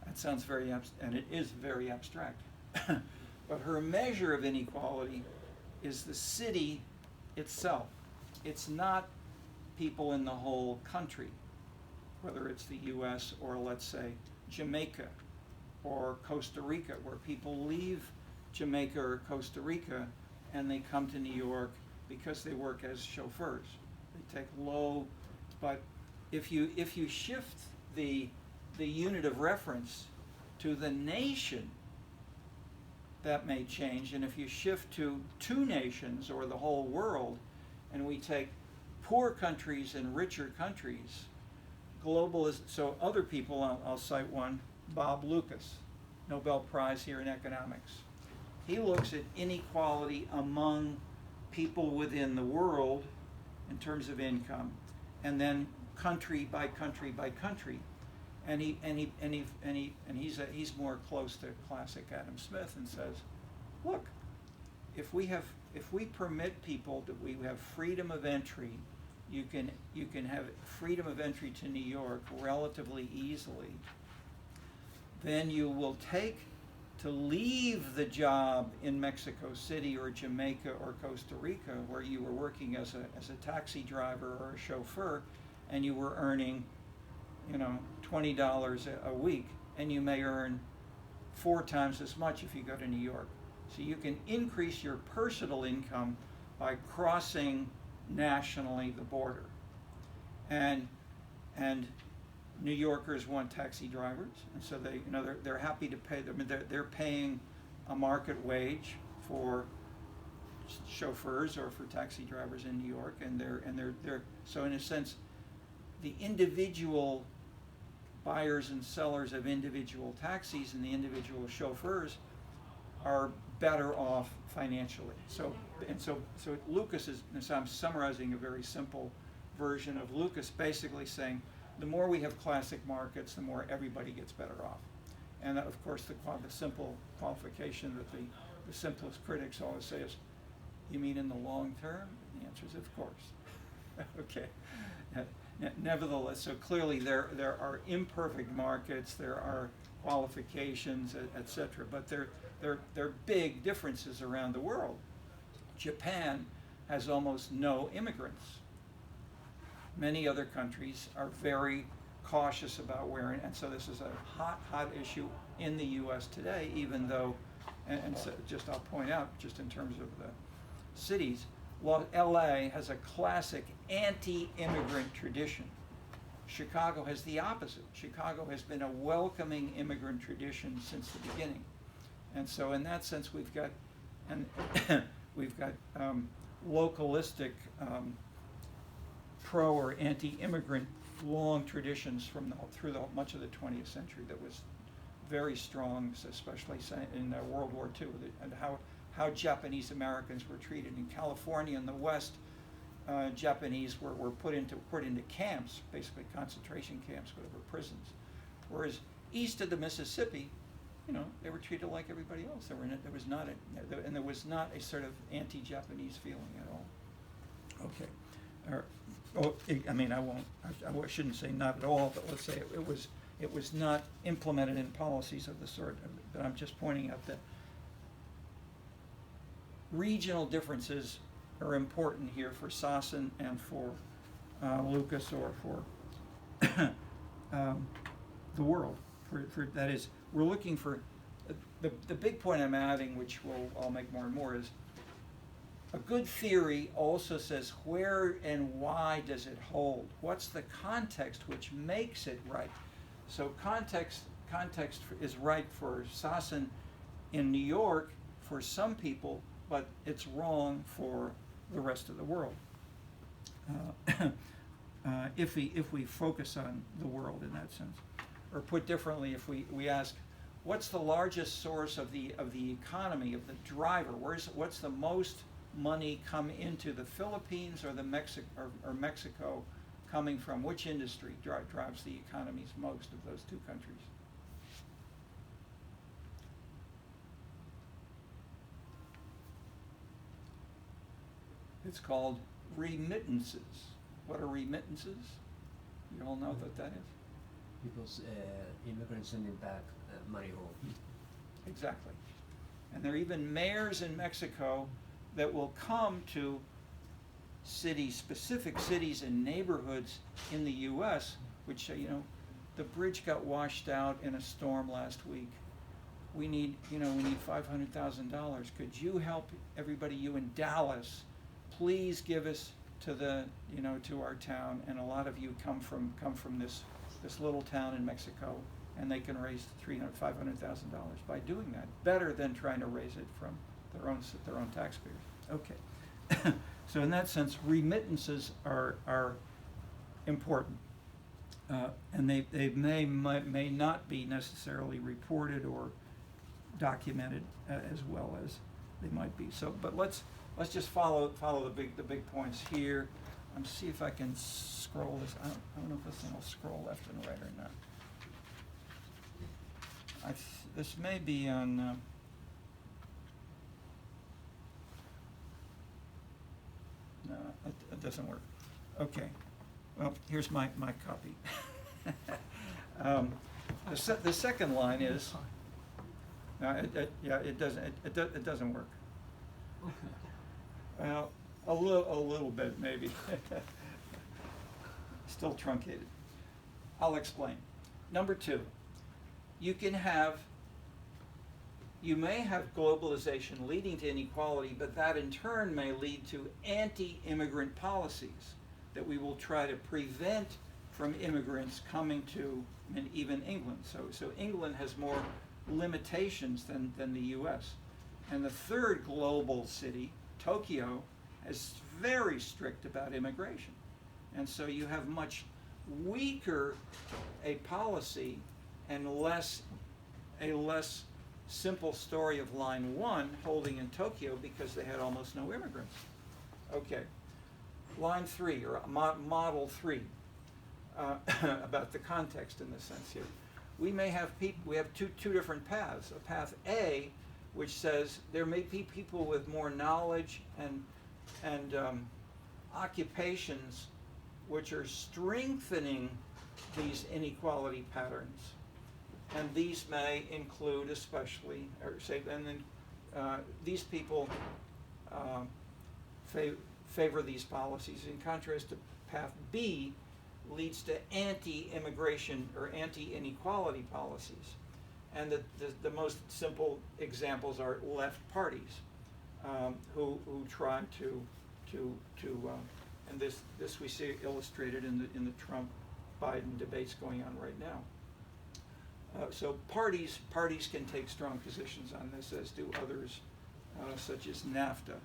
A: That sounds very and it is very abstract. But her measure of inequality is the city itself. It's not people in the whole country, whether it's the U.S. or, let's say, Jamaica or Costa Rica, where people leave Jamaica or Costa Rica and they come to New York because they work as chauffeurs. They take low, but if you shift the unit of reference to the nation, that may change. And if you shift to two nations or the whole world, and we take poor countries and richer countries, so other people, I'll cite one, Bob Lucas, Nobel Prize here in economics. He looks at inequality among people within the world in terms of income, and then country by country by country, and he's more close to classic Adam Smith, and says, look, if we permit people that we have freedom of entry, you can have freedom of entry to New York relatively easily, then you will take to leave the job in Mexico City or Jamaica or Costa Rica, where you were working as a taxi driver or a chauffeur, and you were earning, $20 a week, and you may earn 4 times as much if you go to New York. So you can increase your personal income by crossing nationally the border, and New Yorkers want taxi drivers, and so they're happy to pay them. They're paying a market wage for chauffeurs or for taxi drivers in New York, and they're so in a sense, the individual buyers and sellers of individual taxis and the individual chauffeurs are better off financially. So Lucas is, and so I'm summarizing a very simple version of Lucas, basically saying, the more we have classic markets, the more everybody gets better off. And of course, the simple qualification that the simplest critics always say is, you mean in the long term? And the answer is, of course. Okay. Nevertheless, so clearly there are imperfect markets, there are qualifications, etc. But there are big differences around the world. Japan has almost no immigrants. Many other countries are very cautious about wearing, and so this is a hot issue in the U.S. today, even though, and so just I'll point out, just in terms of the cities, L.A. has a classic anti-immigrant tradition. Chicago has the opposite. Chicago has been a welcoming immigrant tradition since the beginning. And so in that sense, we've got localistic pro or anti-immigrant long traditions through much of the 20th century that was very strong, especially in World War II, and how Japanese Americans were treated in California in the West. Japanese were put into camps, basically concentration camps, whatever, prisons. Whereas east of the Mississippi, they were treated like everybody else. There was not a sort of anti-Japanese feeling at all. Okay. I shouldn't say not at all, but let's say it was not implemented in policies of the sort. But I'm just pointing out that regional differences are important here for Sassen and for Lucas, or for the world. For that is, we're looking for the big point I'm adding, which I'll make more and more, is a good theory also says where and why does it hold? What's the context which makes it right? So context is right for Sassen in New York for some people, but it's wrong for the rest of the world. If we focus on the world in that sense, or put differently, if we ask, what's the largest source of the economy, of the driver? What's the most money come into the Philippines or or Mexico, coming from which industry drives the economies most of those two countries? It's called remittances. What are remittances? You all know what that is?
C: People's immigrants sending back money home.
A: Exactly. And there are even mayors in Mexico that will come to specific cities and neighborhoods in the U.S., which say, the bridge got washed out in a storm last week. We need $500,000. Could you help everybody, you in Dallas, please give us to our town? And a lot of you come from this little town in Mexico, and they can raise $500,000 by doing that, better than trying to raise it from their own taxpayers. Okay. So in that sense, remittances are important, and they may not be necessarily reported or documented as well as they might be. So, but let's just follow the big points here. See if I can scroll this. I don't know if this thing will scroll left and right or not. This may be on. No, it doesn't work. Okay. Well, here's my copy. The second line is. No, it doesn't work.
B: Okay.
A: Well, a little bit maybe. Still truncated. I'll explain. Number 2, you may have globalization leading to inequality, but that in turn may lead to anti-immigrant policies that we will try to prevent from immigrants coming to even England. So England has more limitations than the U.S. And the third global city, Tokyo, is very strict about immigration. And so you have much weaker a policy and a less simple story of line 1 holding in Tokyo because they had almost no immigrants. Okay, line 3, or model 3, about the context in this sense here. We may have we have two different paths. A path A, which says there may be people with more knowledge and occupations which are strengthening these inequality patterns, and these may include especially, these people favor these policies, in contrast to path B, leads to anti-immigration or anti-inequality policies. And the most simple examples are left parties who try and this we see illustrated in the Trump-Biden debates going on right now. So parties can take strong positions on this, as do others, such as NAFTA,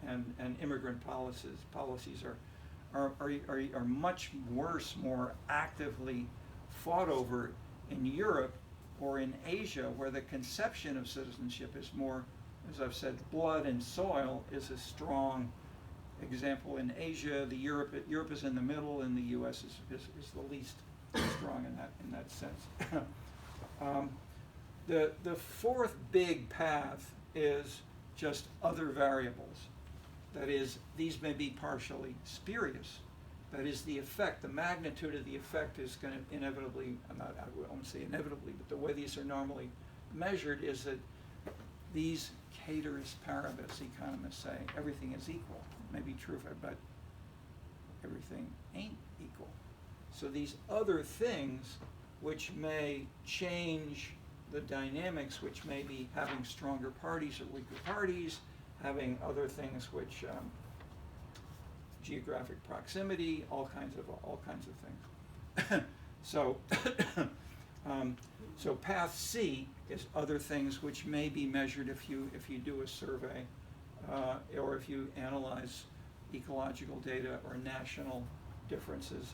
A: and immigrant policies are much worse, more actively fought over in Europe or in Asia, where the conception of citizenship is more, as I've said, blood and soil is a strong example. In Asia, Europe is in the middle, and the U.S. is the least strong in that sense. The fourth big path is just other variables. That is, these may be partially spurious. That is, the effect, the magnitude of the effect is going to inevitably, I won't say inevitably, but the way these are normally measured is that these ceteris paribus, economists say, everything is equal. It may be true, but everything ain't equal. So these other things which may change the dynamics, which may be having stronger parties or weaker parties, having other things which geographic proximity, all kinds of things. So so path C is other things which may be measured if you do a survey or if you analyze ecological data or national differences.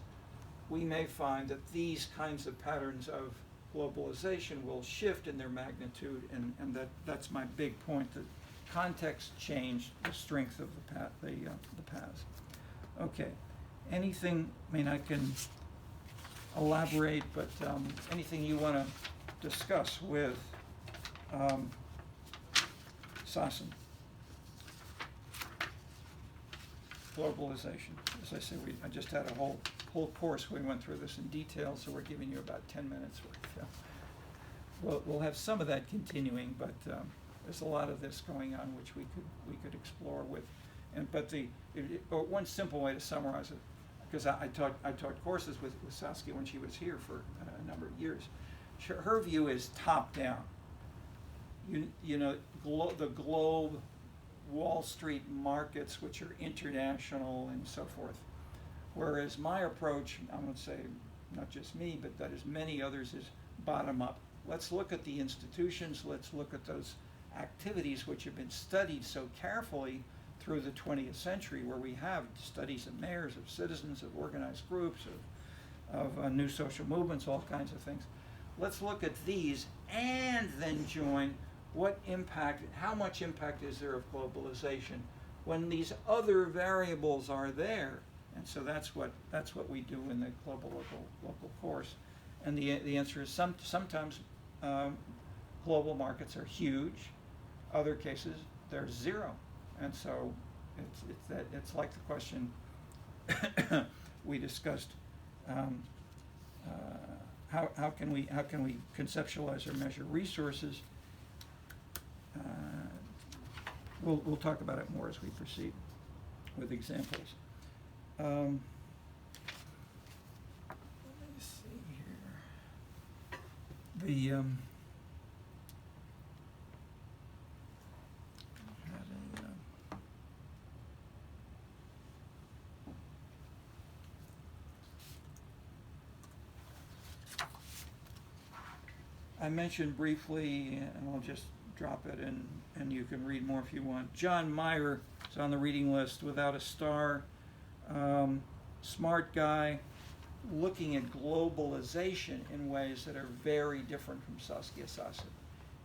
A: We may find that these kinds of patterns of globalization will shift in their magnitude, and that's my big point, that context changed the strength of the paths. Okay, anything, I mean, I can elaborate, but anything you want to discuss with Sassen? Globalization. As I said, I just had a whole course. We went through this in detail, so we're giving you about 10 minutes worth. We'll have some of that continuing, but there's a lot of this going on which we could explore with. One simple way to summarize it, because I taught courses with Saskia when she was here for a number of years. Her view is top down. The globe, Wall Street markets, which are international and so forth. Whereas my approach, I'm going to say, not just me, but that is many others, is bottom up. Let's look at the institutions, let's look at those activities which have been studied so carefully through the 20th century, where we have studies of mayors, of citizens, of organized groups, of new social movements, all kinds of things. Let's look at these and then join what impact, how much impact is there of globalization when these other variables are there. And so that's what we do in the global local course. And the answer is sometimes global markets are huge, other cases they're zero. And so it's like the question we discussed. How can we conceptualize or measure resources? We'll talk about it more as we proceed with examples. Let me see here. I mentioned briefly, and I'll just drop it in, and you can read more if you want. John Mayer is on the reading list without a star. Smart guy, looking at globalization in ways that are very different from Saskia Sassen.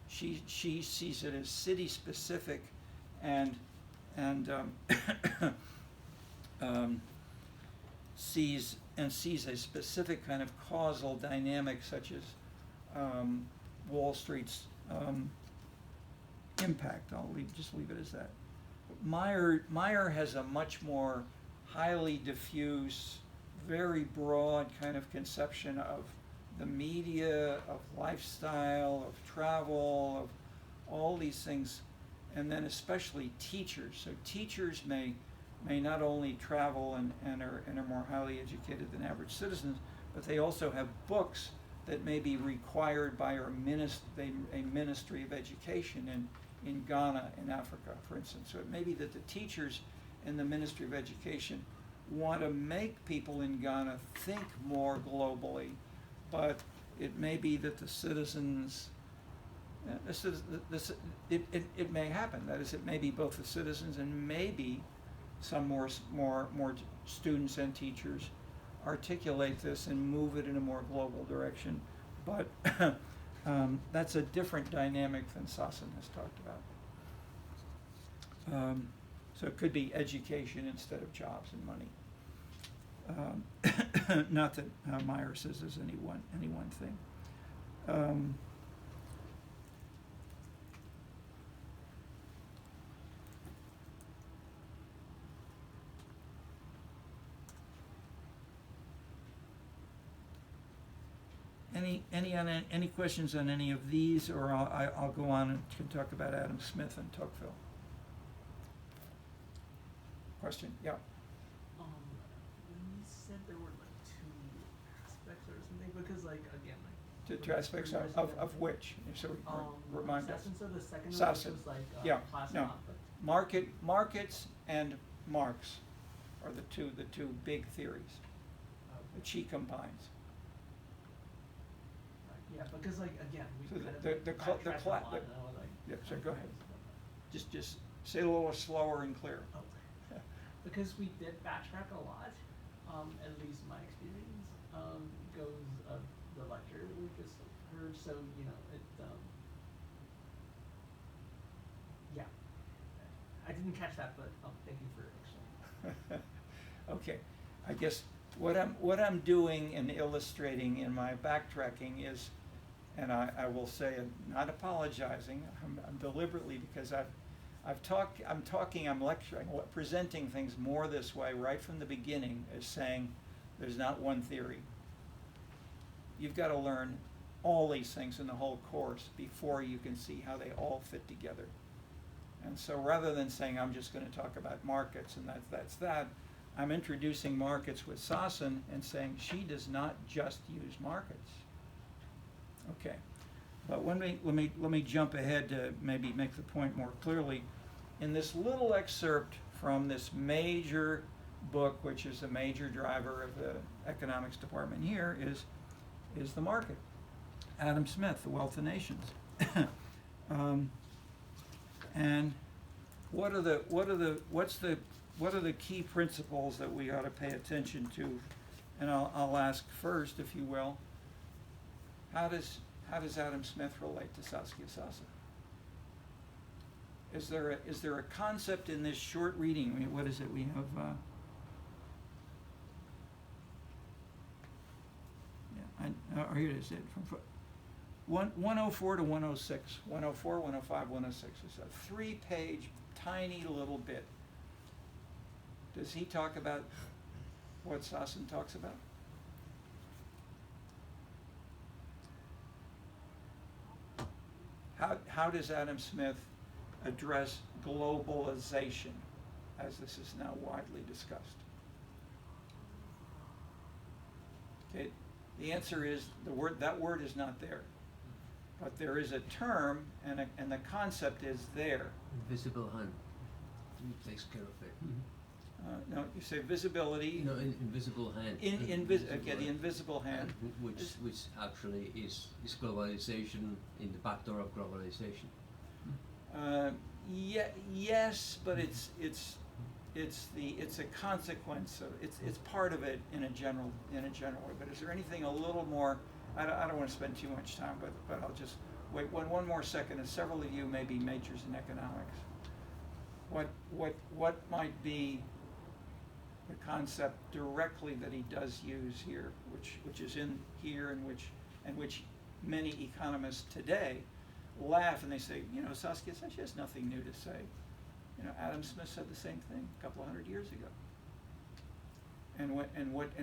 A: She sees it as city specific and sees a specific kind of causal dynamic, such as Wall Street's impact. I'll just leave it as that. Meyer has a much more highly diffuse, very broad kind of conception of the media, of lifestyle, of travel, of all these things, and then especially teachers. So teachers may may not only travel and are more highly educated than average citizens, but they also have books that may be required by a ministry of education in Ghana, in Africa, for instance. So it may be that the teachers in the Ministry of Education want to make people in Ghana think more globally, but it may be that the citizens, it may happen. That is, it may be both the citizens and maybe some more students and teachers articulate this and move it in a more global direction. But that's a different dynamic than Sassen has talked about. So it could be education instead of jobs and money. Not that Meyer says there's any one thing. Any questions on any of these, or I'll go on and can talk about Adam Smith and Tocqueville. Question? Yeah.
D: When you said there were like two aspects or something, because like again, like
A: Two aspects of which? So remind us.
D: Sassen said the second one
A: Sassen.
D: was like
A: Yeah,
D: class
A: no.
D: conflict.
A: Markets and Marx are the two big theories that she combines.
D: Yeah, because like again, we
A: So
D: kind of
A: the
D: backtracked a lot,
A: the-
D: and I was like,
A: yeah, so go ahead. Just say a little slower and clearer.
D: Oh. Because we did backtrack a lot, at least my experience goes of the lecture we just heard. So you know, yeah, I didn't catch that, but thank you for explaining.
A: Okay, I guess what I'm doing and illustrating in my backtracking is, and I will say, not apologizing, I'm deliberately, because I'm lecturing, presenting things more this way right from the beginning, as saying there's not one theory. You've got to learn all these things in the whole course before you can see how they all fit together. And so rather than saying I'm just going to talk about markets and that's that, I'm introducing markets with Sassen and saying she does not just use markets. Okay, but let me jump ahead to maybe make the point more clearly. In this little excerpt from this major book, which is a major driver of the economics department here, is the market. Adam Smith, The Wealth of Nations. And what are the key principles that we ought to pay attention to? And I'll ask first, if you will, how does Adam Smith relate to Saskia Sassen? Is there a concept in this short reading? I mean, what is it? We have here it is. From 104 to 106, 104, 105, 106. It's a 3-page, tiny little bit. Does he talk about what Sassen talks about? How does Adam Smith address globalization, as this is now widely discussed? Okay, the answer is that word is not there, but there is a term and the concept is there.
C: Invisible hand. Who takes care of it?
A: No, you say visibility.
C: No, invisible hand.
A: The invisible hand.
C: Which actually is globalization in the back door of globalization.
A: Yes, but it's a consequence of it's part of it in a general way. But is there anything a little more? I don't want to spend too much time, but I'll just wait one more second. And several of you may be majors in economics. What might be the concept directly that he does use here, which is in here, and which many economists today laugh and they say, Saskia says she has nothing new to say. Adam Smith said the same thing a couple hundred years ago. And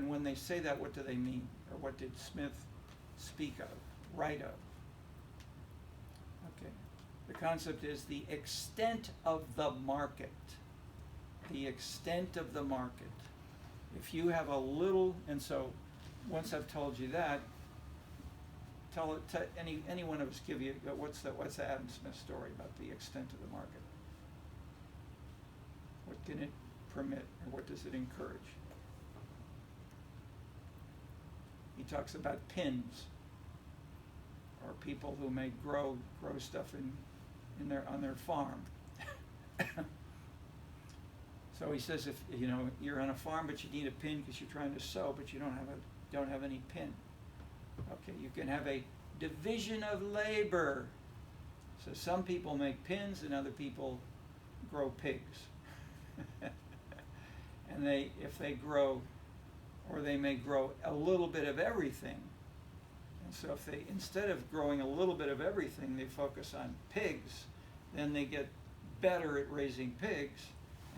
A: when they say that, what do they mean? Or what did Smith speak of, write of? Okay. The concept is the extent of the market. the extent of the market. If you have a little, and so once I've told you that, tell it to any one of us give you what's the Adam Smith story about the extent of the market? What can it permit, or what does it encourage? He talks about pins, or people who may grow stuff on their farm. So he says, if you're on a farm but you need a pin because you're trying to sow, but you don't have any pin. Okay, you can have a division of labor. So some people make pins and other people grow pigs. And they may grow a little bit of everything. And so if they, instead of growing a little bit of everything, they focus on pigs, then they get better at raising pigs,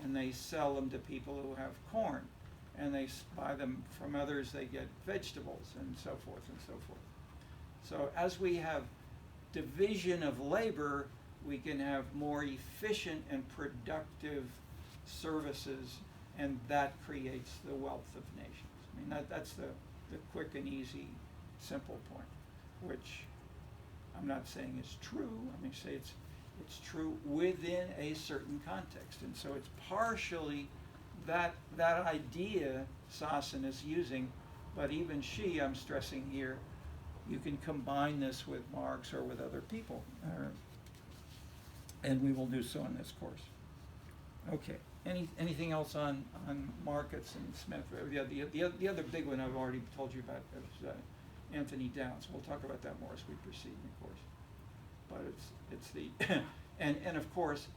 A: and they sell them to people who have corn, and they buy them from others, they get vegetables, and so forth and so forth. So as we have division of labor, we can have more efficient and productive services, and that creates the wealth of nations. I mean, that's the quick and easy, simple point, which I'm not saying is true. I mean, say it's true within a certain context. And so it's partially that idea Sassen is using, but even she, I'm stressing here, you can combine this with Marx or with other people. And we will do so in this course. Okay. Anything else on markets and Smith? The other big one I've already told you about is Anthony Downs. We'll talk about that more as we proceed in the course. But it's the and of course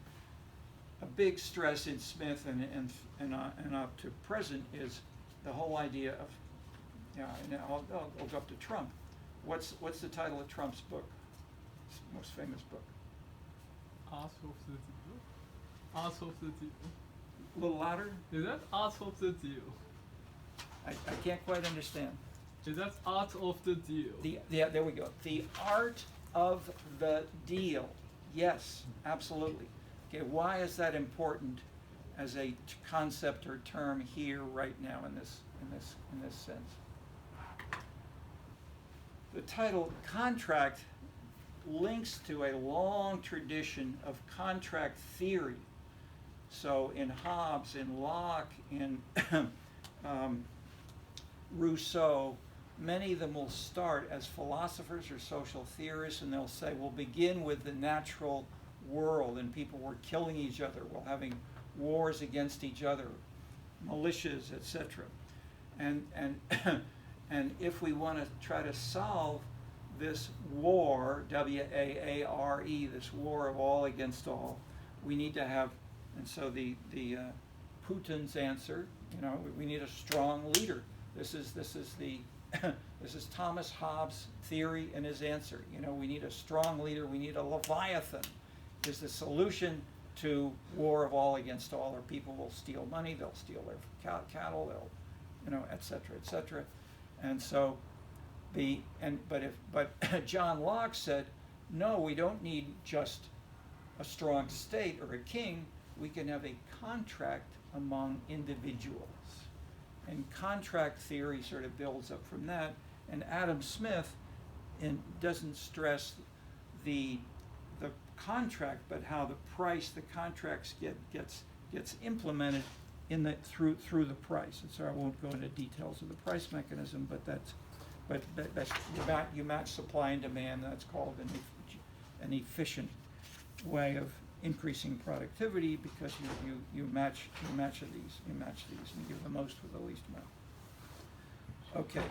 A: a big stress in Smith and up to present is the whole idea of and I'll go up to Trump. What's the title of Trump's book? Most famous book.
B: Art of the Deal. Art of the Deal.
A: A little louder?
B: Is that Art of the Deal?
A: I can't quite understand.
B: Is that Art of the Deal?
A: There we go. The art of the deal. Yes, absolutely. Okay, why is that important as a concept or term here right now in this sense? The title contract links to a long tradition of contract theory. So in Hobbes, in Locke, in Rousseau, many of them will start as philosophers or social theorists, and they'll say, we'll begin with the natural world, and people were killing each other, while having wars against each other, militias, etc. And if we want to try to solve this war, W-A-A-R-E, this war of all against all, we need to have, and so the Putin's answer, we need a strong leader. This is Thomas Hobbes' theory and his answer. We need a strong leader. We need a Leviathan. Is the solution to war of all against all, or people will steal money, they'll steal their cattle, they'll, et cetera, et cetera. And so but John Locke said, no, we don't need just a strong state or a king. We can have a contract among individuals. And contract theory sort of builds up from that. And Adam Smith doesn't stress the contract, but how the contracts gets implemented through the price. And so I won't go into details of the price mechanism, but that's you match supply and demand. That's called an efficient way of increasing productivity, because you match these, and you give the most with the least amount. Okay.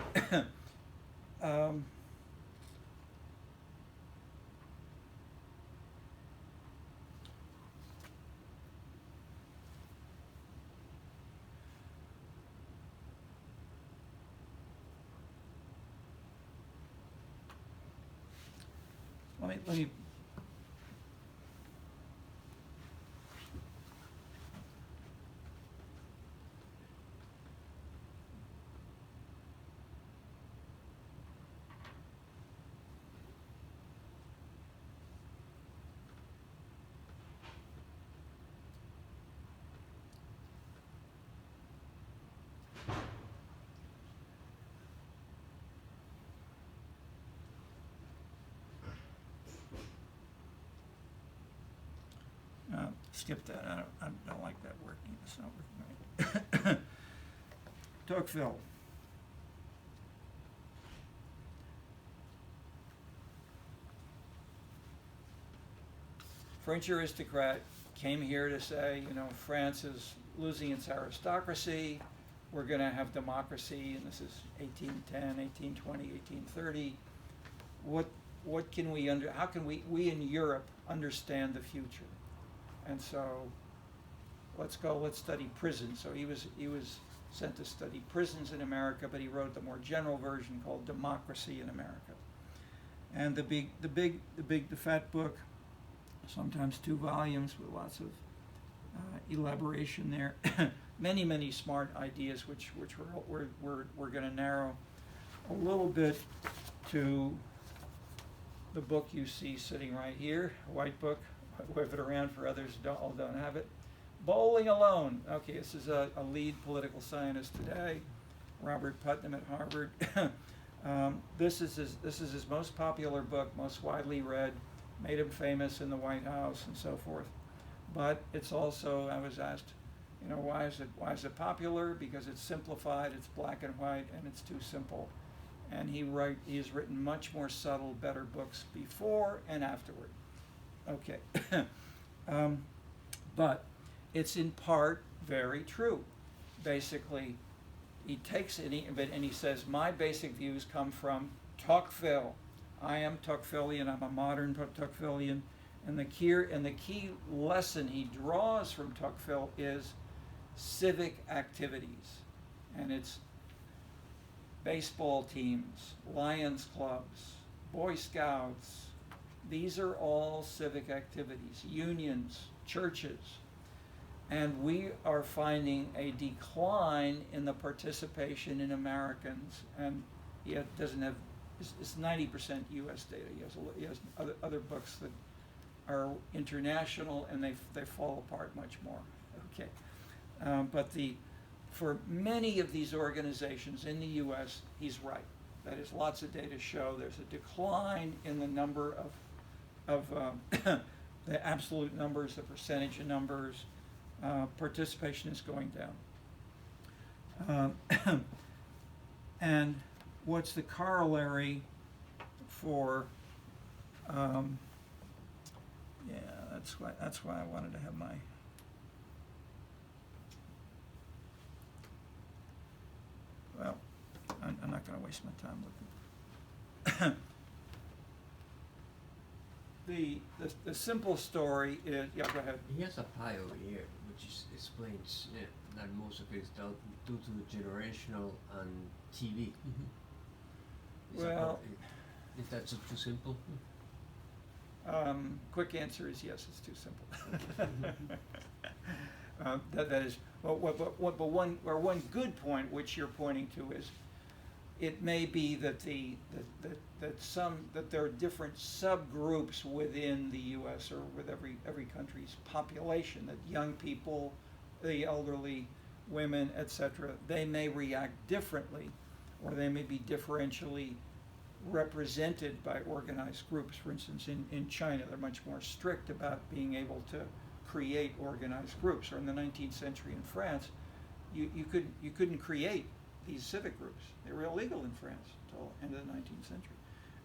A: Let me Skip that. I don't like that working. It's not working right. Tocqueville. French aristocrat came here to say, France is losing its aristocracy. We're going to have democracy, and this is 1810, 1820, 1830. What can we how can we in Europe understand the future? And so let's study prisons. So he was sent to study prisons in America, but he wrote the more general version called Democracy in America. And the fat book, sometimes 2 volumes with lots of elaboration there. many smart ideas, which we're going to narrow a little bit to the book you see sitting right here, a white book. Wave it around for others who don't have it. Bowling Alone. Okay, this is a lead political scientist today, Robert Putnam at Harvard. This is his most popular book, most widely read, made him famous in the White House and so forth. But it's also, I was asked, why is it popular? Because it's simplified, it's black and white, and it's too simple. And he has written much more subtle, better books before and afterward. Okay, but it's in part very true. Basically, he takes it and he says, my basic views come from Tocqueville. I am Tocquevillian. I'm a modern Tocquevillian, and the key lesson he draws from Tocqueville is civic activities, and it's baseball teams, Lions clubs, Boy Scouts. These are all civic activities, unions, churches. And we are finding a decline in the participation in Americans. And he doesn't have, it's 90% U.S. data. He has other books that are international, and they fall apart much more. Okay. But for many of these organizations in the U.S., he's right. That is, lots of data show there's a decline in the number of the absolute numbers, the percentage of numbers. Participation is going down. And what's the corollary for? That's why I wanted to have my. Well, I'm not going to waste my time looking. The simple story is, yeah, go ahead.
C: He has a pie over here, which explains that most of it is due to the generational and TV.
A: Mm-hmm. Well,
C: is that too simple?
A: Quick answer is yes, it's too simple. That is, but one good point which you're pointing to is, it may be that that there are different subgroups within the U.S. or with every country's population, that young people, the elderly, women, etc., they may react differently, or they may be differentially represented by organized groups. For instance, in China, they're much more strict about being able to create organized groups. Or in the 19th century in France, you couldn't create these civic groups. They were illegal in France until the end of the 19th century.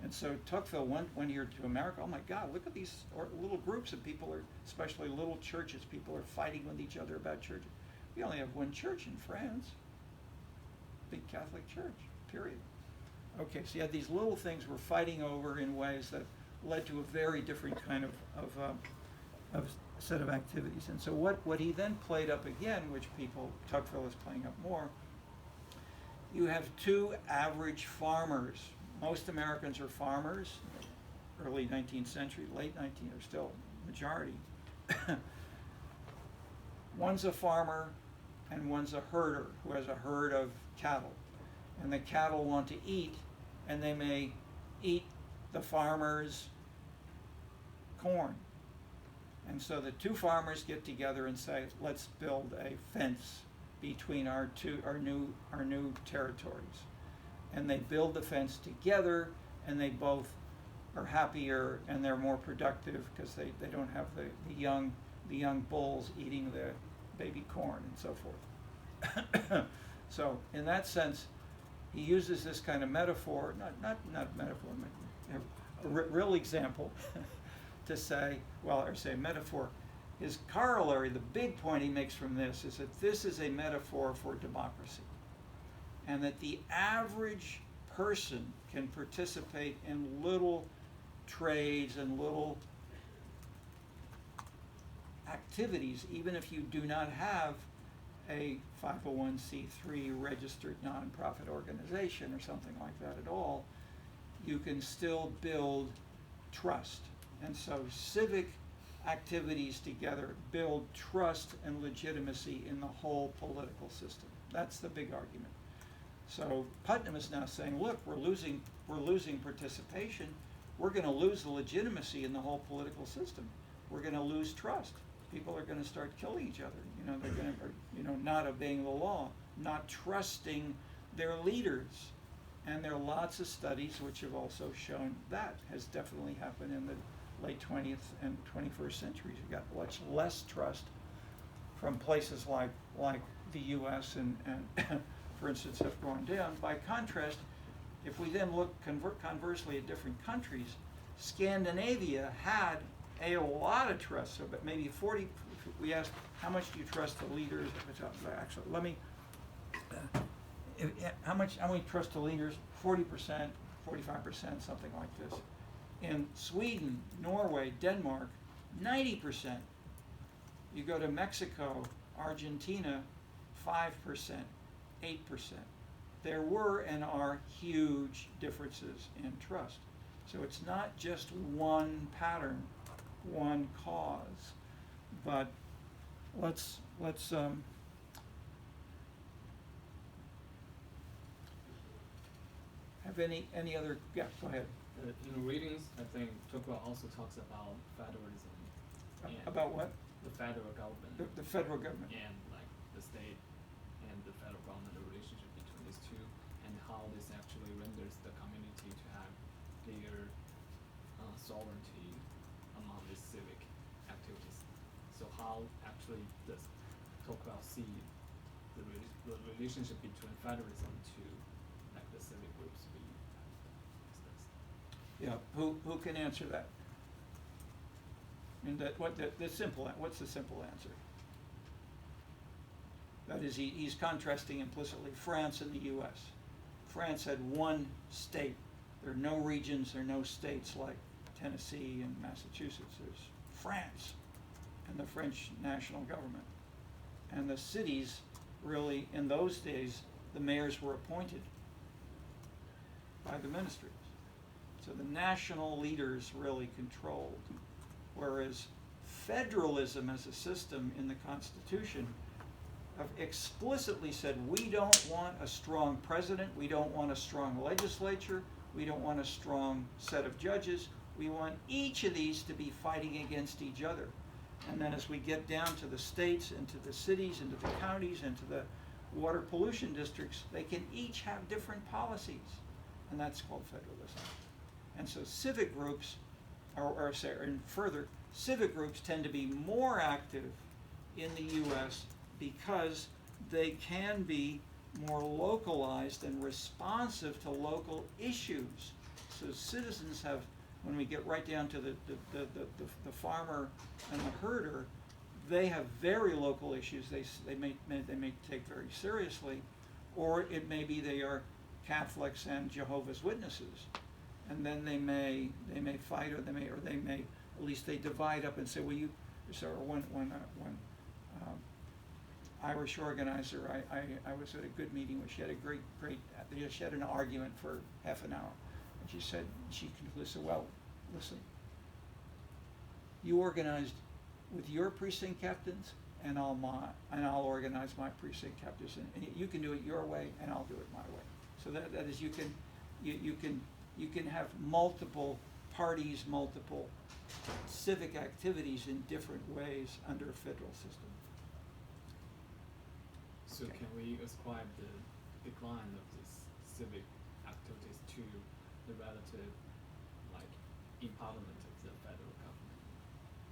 A: And so Tocqueville went here to America. Oh my God, look at these little groups of people, especially little churches. People are fighting with each other about churches. We only have one church in France, big Catholic church, period. Okay, so you had these little things we're fighting over in ways that led to a very different kind of set of activities. And so what he then played up again, which Tocqueville is playing up more, you have 2 average farmers. Most Americans are farmers, early 19th century, late 19th, are still majority. One's a farmer and one's a herder who has a herd of cattle. And the cattle want to eat, and they may eat the farmer's corn. And so the 2 farmers get together and say, let's build a fence between our new territories. And they build the fence together, and they both are happier and they're more productive because they don't have the young the young bulls eating the baby corn and so forth. So in that sense, he uses this kind of metaphor, not metaphor, a real example to say, well, or say metaphor. His corollary, the big point he makes from this is that this is a metaphor for democracy, and that the average person can participate in little trades and little activities, even if you do not have a 501c3 registered nonprofit organization or something like that at all. You can still build trust. And so civic activities together build trust and legitimacy in the whole political system. That's the big argument. So Putnam is now saying, look, we're losing participation. We're going to lose the legitimacy in the whole political system. We're going to lose trust. People are going to start killing each other. You know, they're going to, not obeying the law, not trusting their leaders. And there are lots of studies which have also shown that has definitely happened in the late 20th and 21st centuries. You got much less trust from places like the U.S. and for instance, have gone down. By contrast, if we then look conversely at different countries, Scandinavia had a lot of trust. So, but maybe 40. We asked, how much do you trust the leaders? Actually, let me. How much trust the leaders? 40%, 45%, something like this. In Sweden, Norway, Denmark, 90%. You go to Mexico, Argentina, 5%, 8%. There were and are huge differences in trust. So it's not just one pattern, one cause, but let's have any other, yeah, go ahead.
F: In readings, I think Tocqueville also talks about federalism.
A: About what?
F: The federal government.
A: The federal government.
F: And like the state and the federal government, the relationship between these two, and how this actually renders the community to have clear sovereignty among these civic activities. So how actually does Tocqueville see the relationship between federalism to like the civic groups we discussed?
A: Yeah, who can answer that? And what's the simple answer? That is, he's contrasting implicitly France and the U.S. France had one state. There are no regions, there are no states like Tennessee and Massachusetts. There's France and the French national government. And the cities, really, in those days, the mayors were appointed by the ministries. So the national leaders really controlled. Whereas federalism as a system in the Constitution have explicitly said, we don't want a strong president, we don't want a strong legislature, we don't want a strong set of judges, we want each of these to be fighting against each other. And then as we get down to the states, into the cities, into the counties, into the water pollution districts, they can each have different policies. And that's called federalism. And so civic groups, and further, civic groups tend to be more active in the U.S. because they can be more localized and responsive to local issues. So citizens have, when we get right down to the farmer and the herder, they have very local issues they may take very seriously, or it may be they are Catholics and Jehovah's Witnesses, and then they may fight, or they may at least they divide up and say, well, you. So one Irish organizer, I was at a good meeting where she had a great she had an argument for half an hour, and she concluded, so, well, listen, you organized with your precinct captains, and I'll organize my precinct captains, and you can do it your way, and I'll do it my way. So that is, you can have multiple parties, multiple civic activities in different ways under a federal system.
F: So can we ascribe the decline of these civic activities to the relative, like, empowerment of the federal government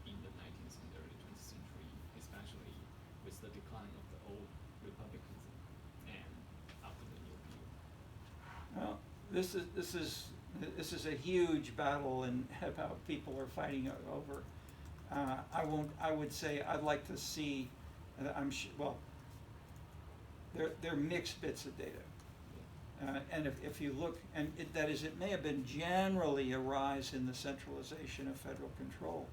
F: in the 19th and early 20th century?
A: This is a huge battle and about people are fighting over. I would say I'd like to see, well, they're mixed bits of data. And if you look, and that is, it may have been generally a rise in the centralization of federal control,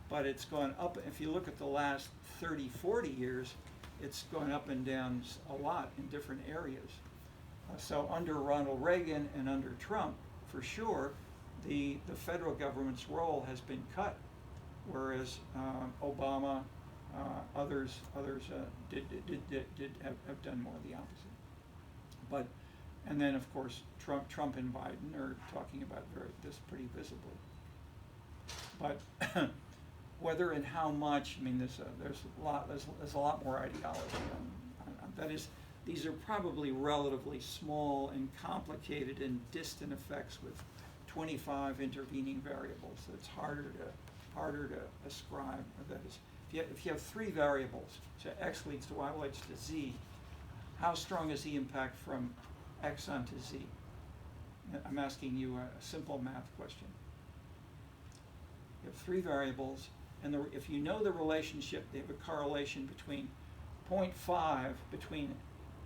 A: but it's gone up. If you look at the last 30, 40 years, it's gone up and down a lot in different areas. So under Ronald Reagan and under Trump, for sure, the federal government's role has been cut, whereas Obama, others have done more of the opposite. But, and then of course Trump and Biden are talking about this pretty visibly. But whether and how much, I mean, there's a lot more ideology on that is. These are probably relatively small and complicated and distant effects with 25 intervening variables. It's harder to ascribe. That is, if you have 3 variables, so X leads to Y leads to Z, how strong is the impact from X onto Z? I'm asking you a simple math question. You have 3 variables, and if you know the relationship, they have a correlation between 0.5 between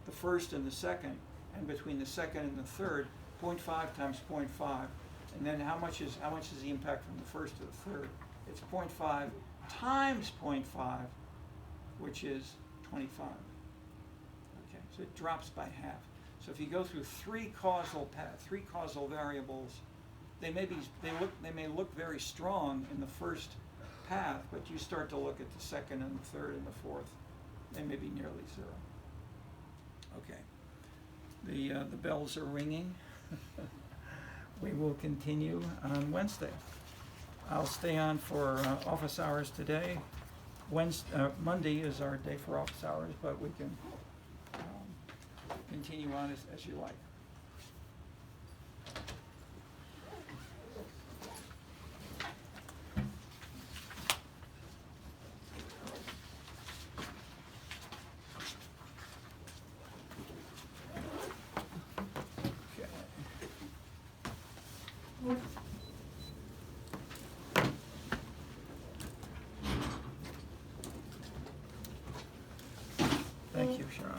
A: the first and the second, and between the second and the third, 0.5 times 0.5, and then how much is the impact from the first to the third? It's 0.5 times 0.5, which is 25. Okay, so it drops by half. So if you go through 3 causal variables, they may look very strong in the first path, but you start to look at the second and the third and the fourth, they may be nearly 0. Okay, the bells are ringing. We will continue on Wednesday. I'll stay on for office hours today. Monday is our day for office hours, but we can continue on as you like. Thank you, Sharon.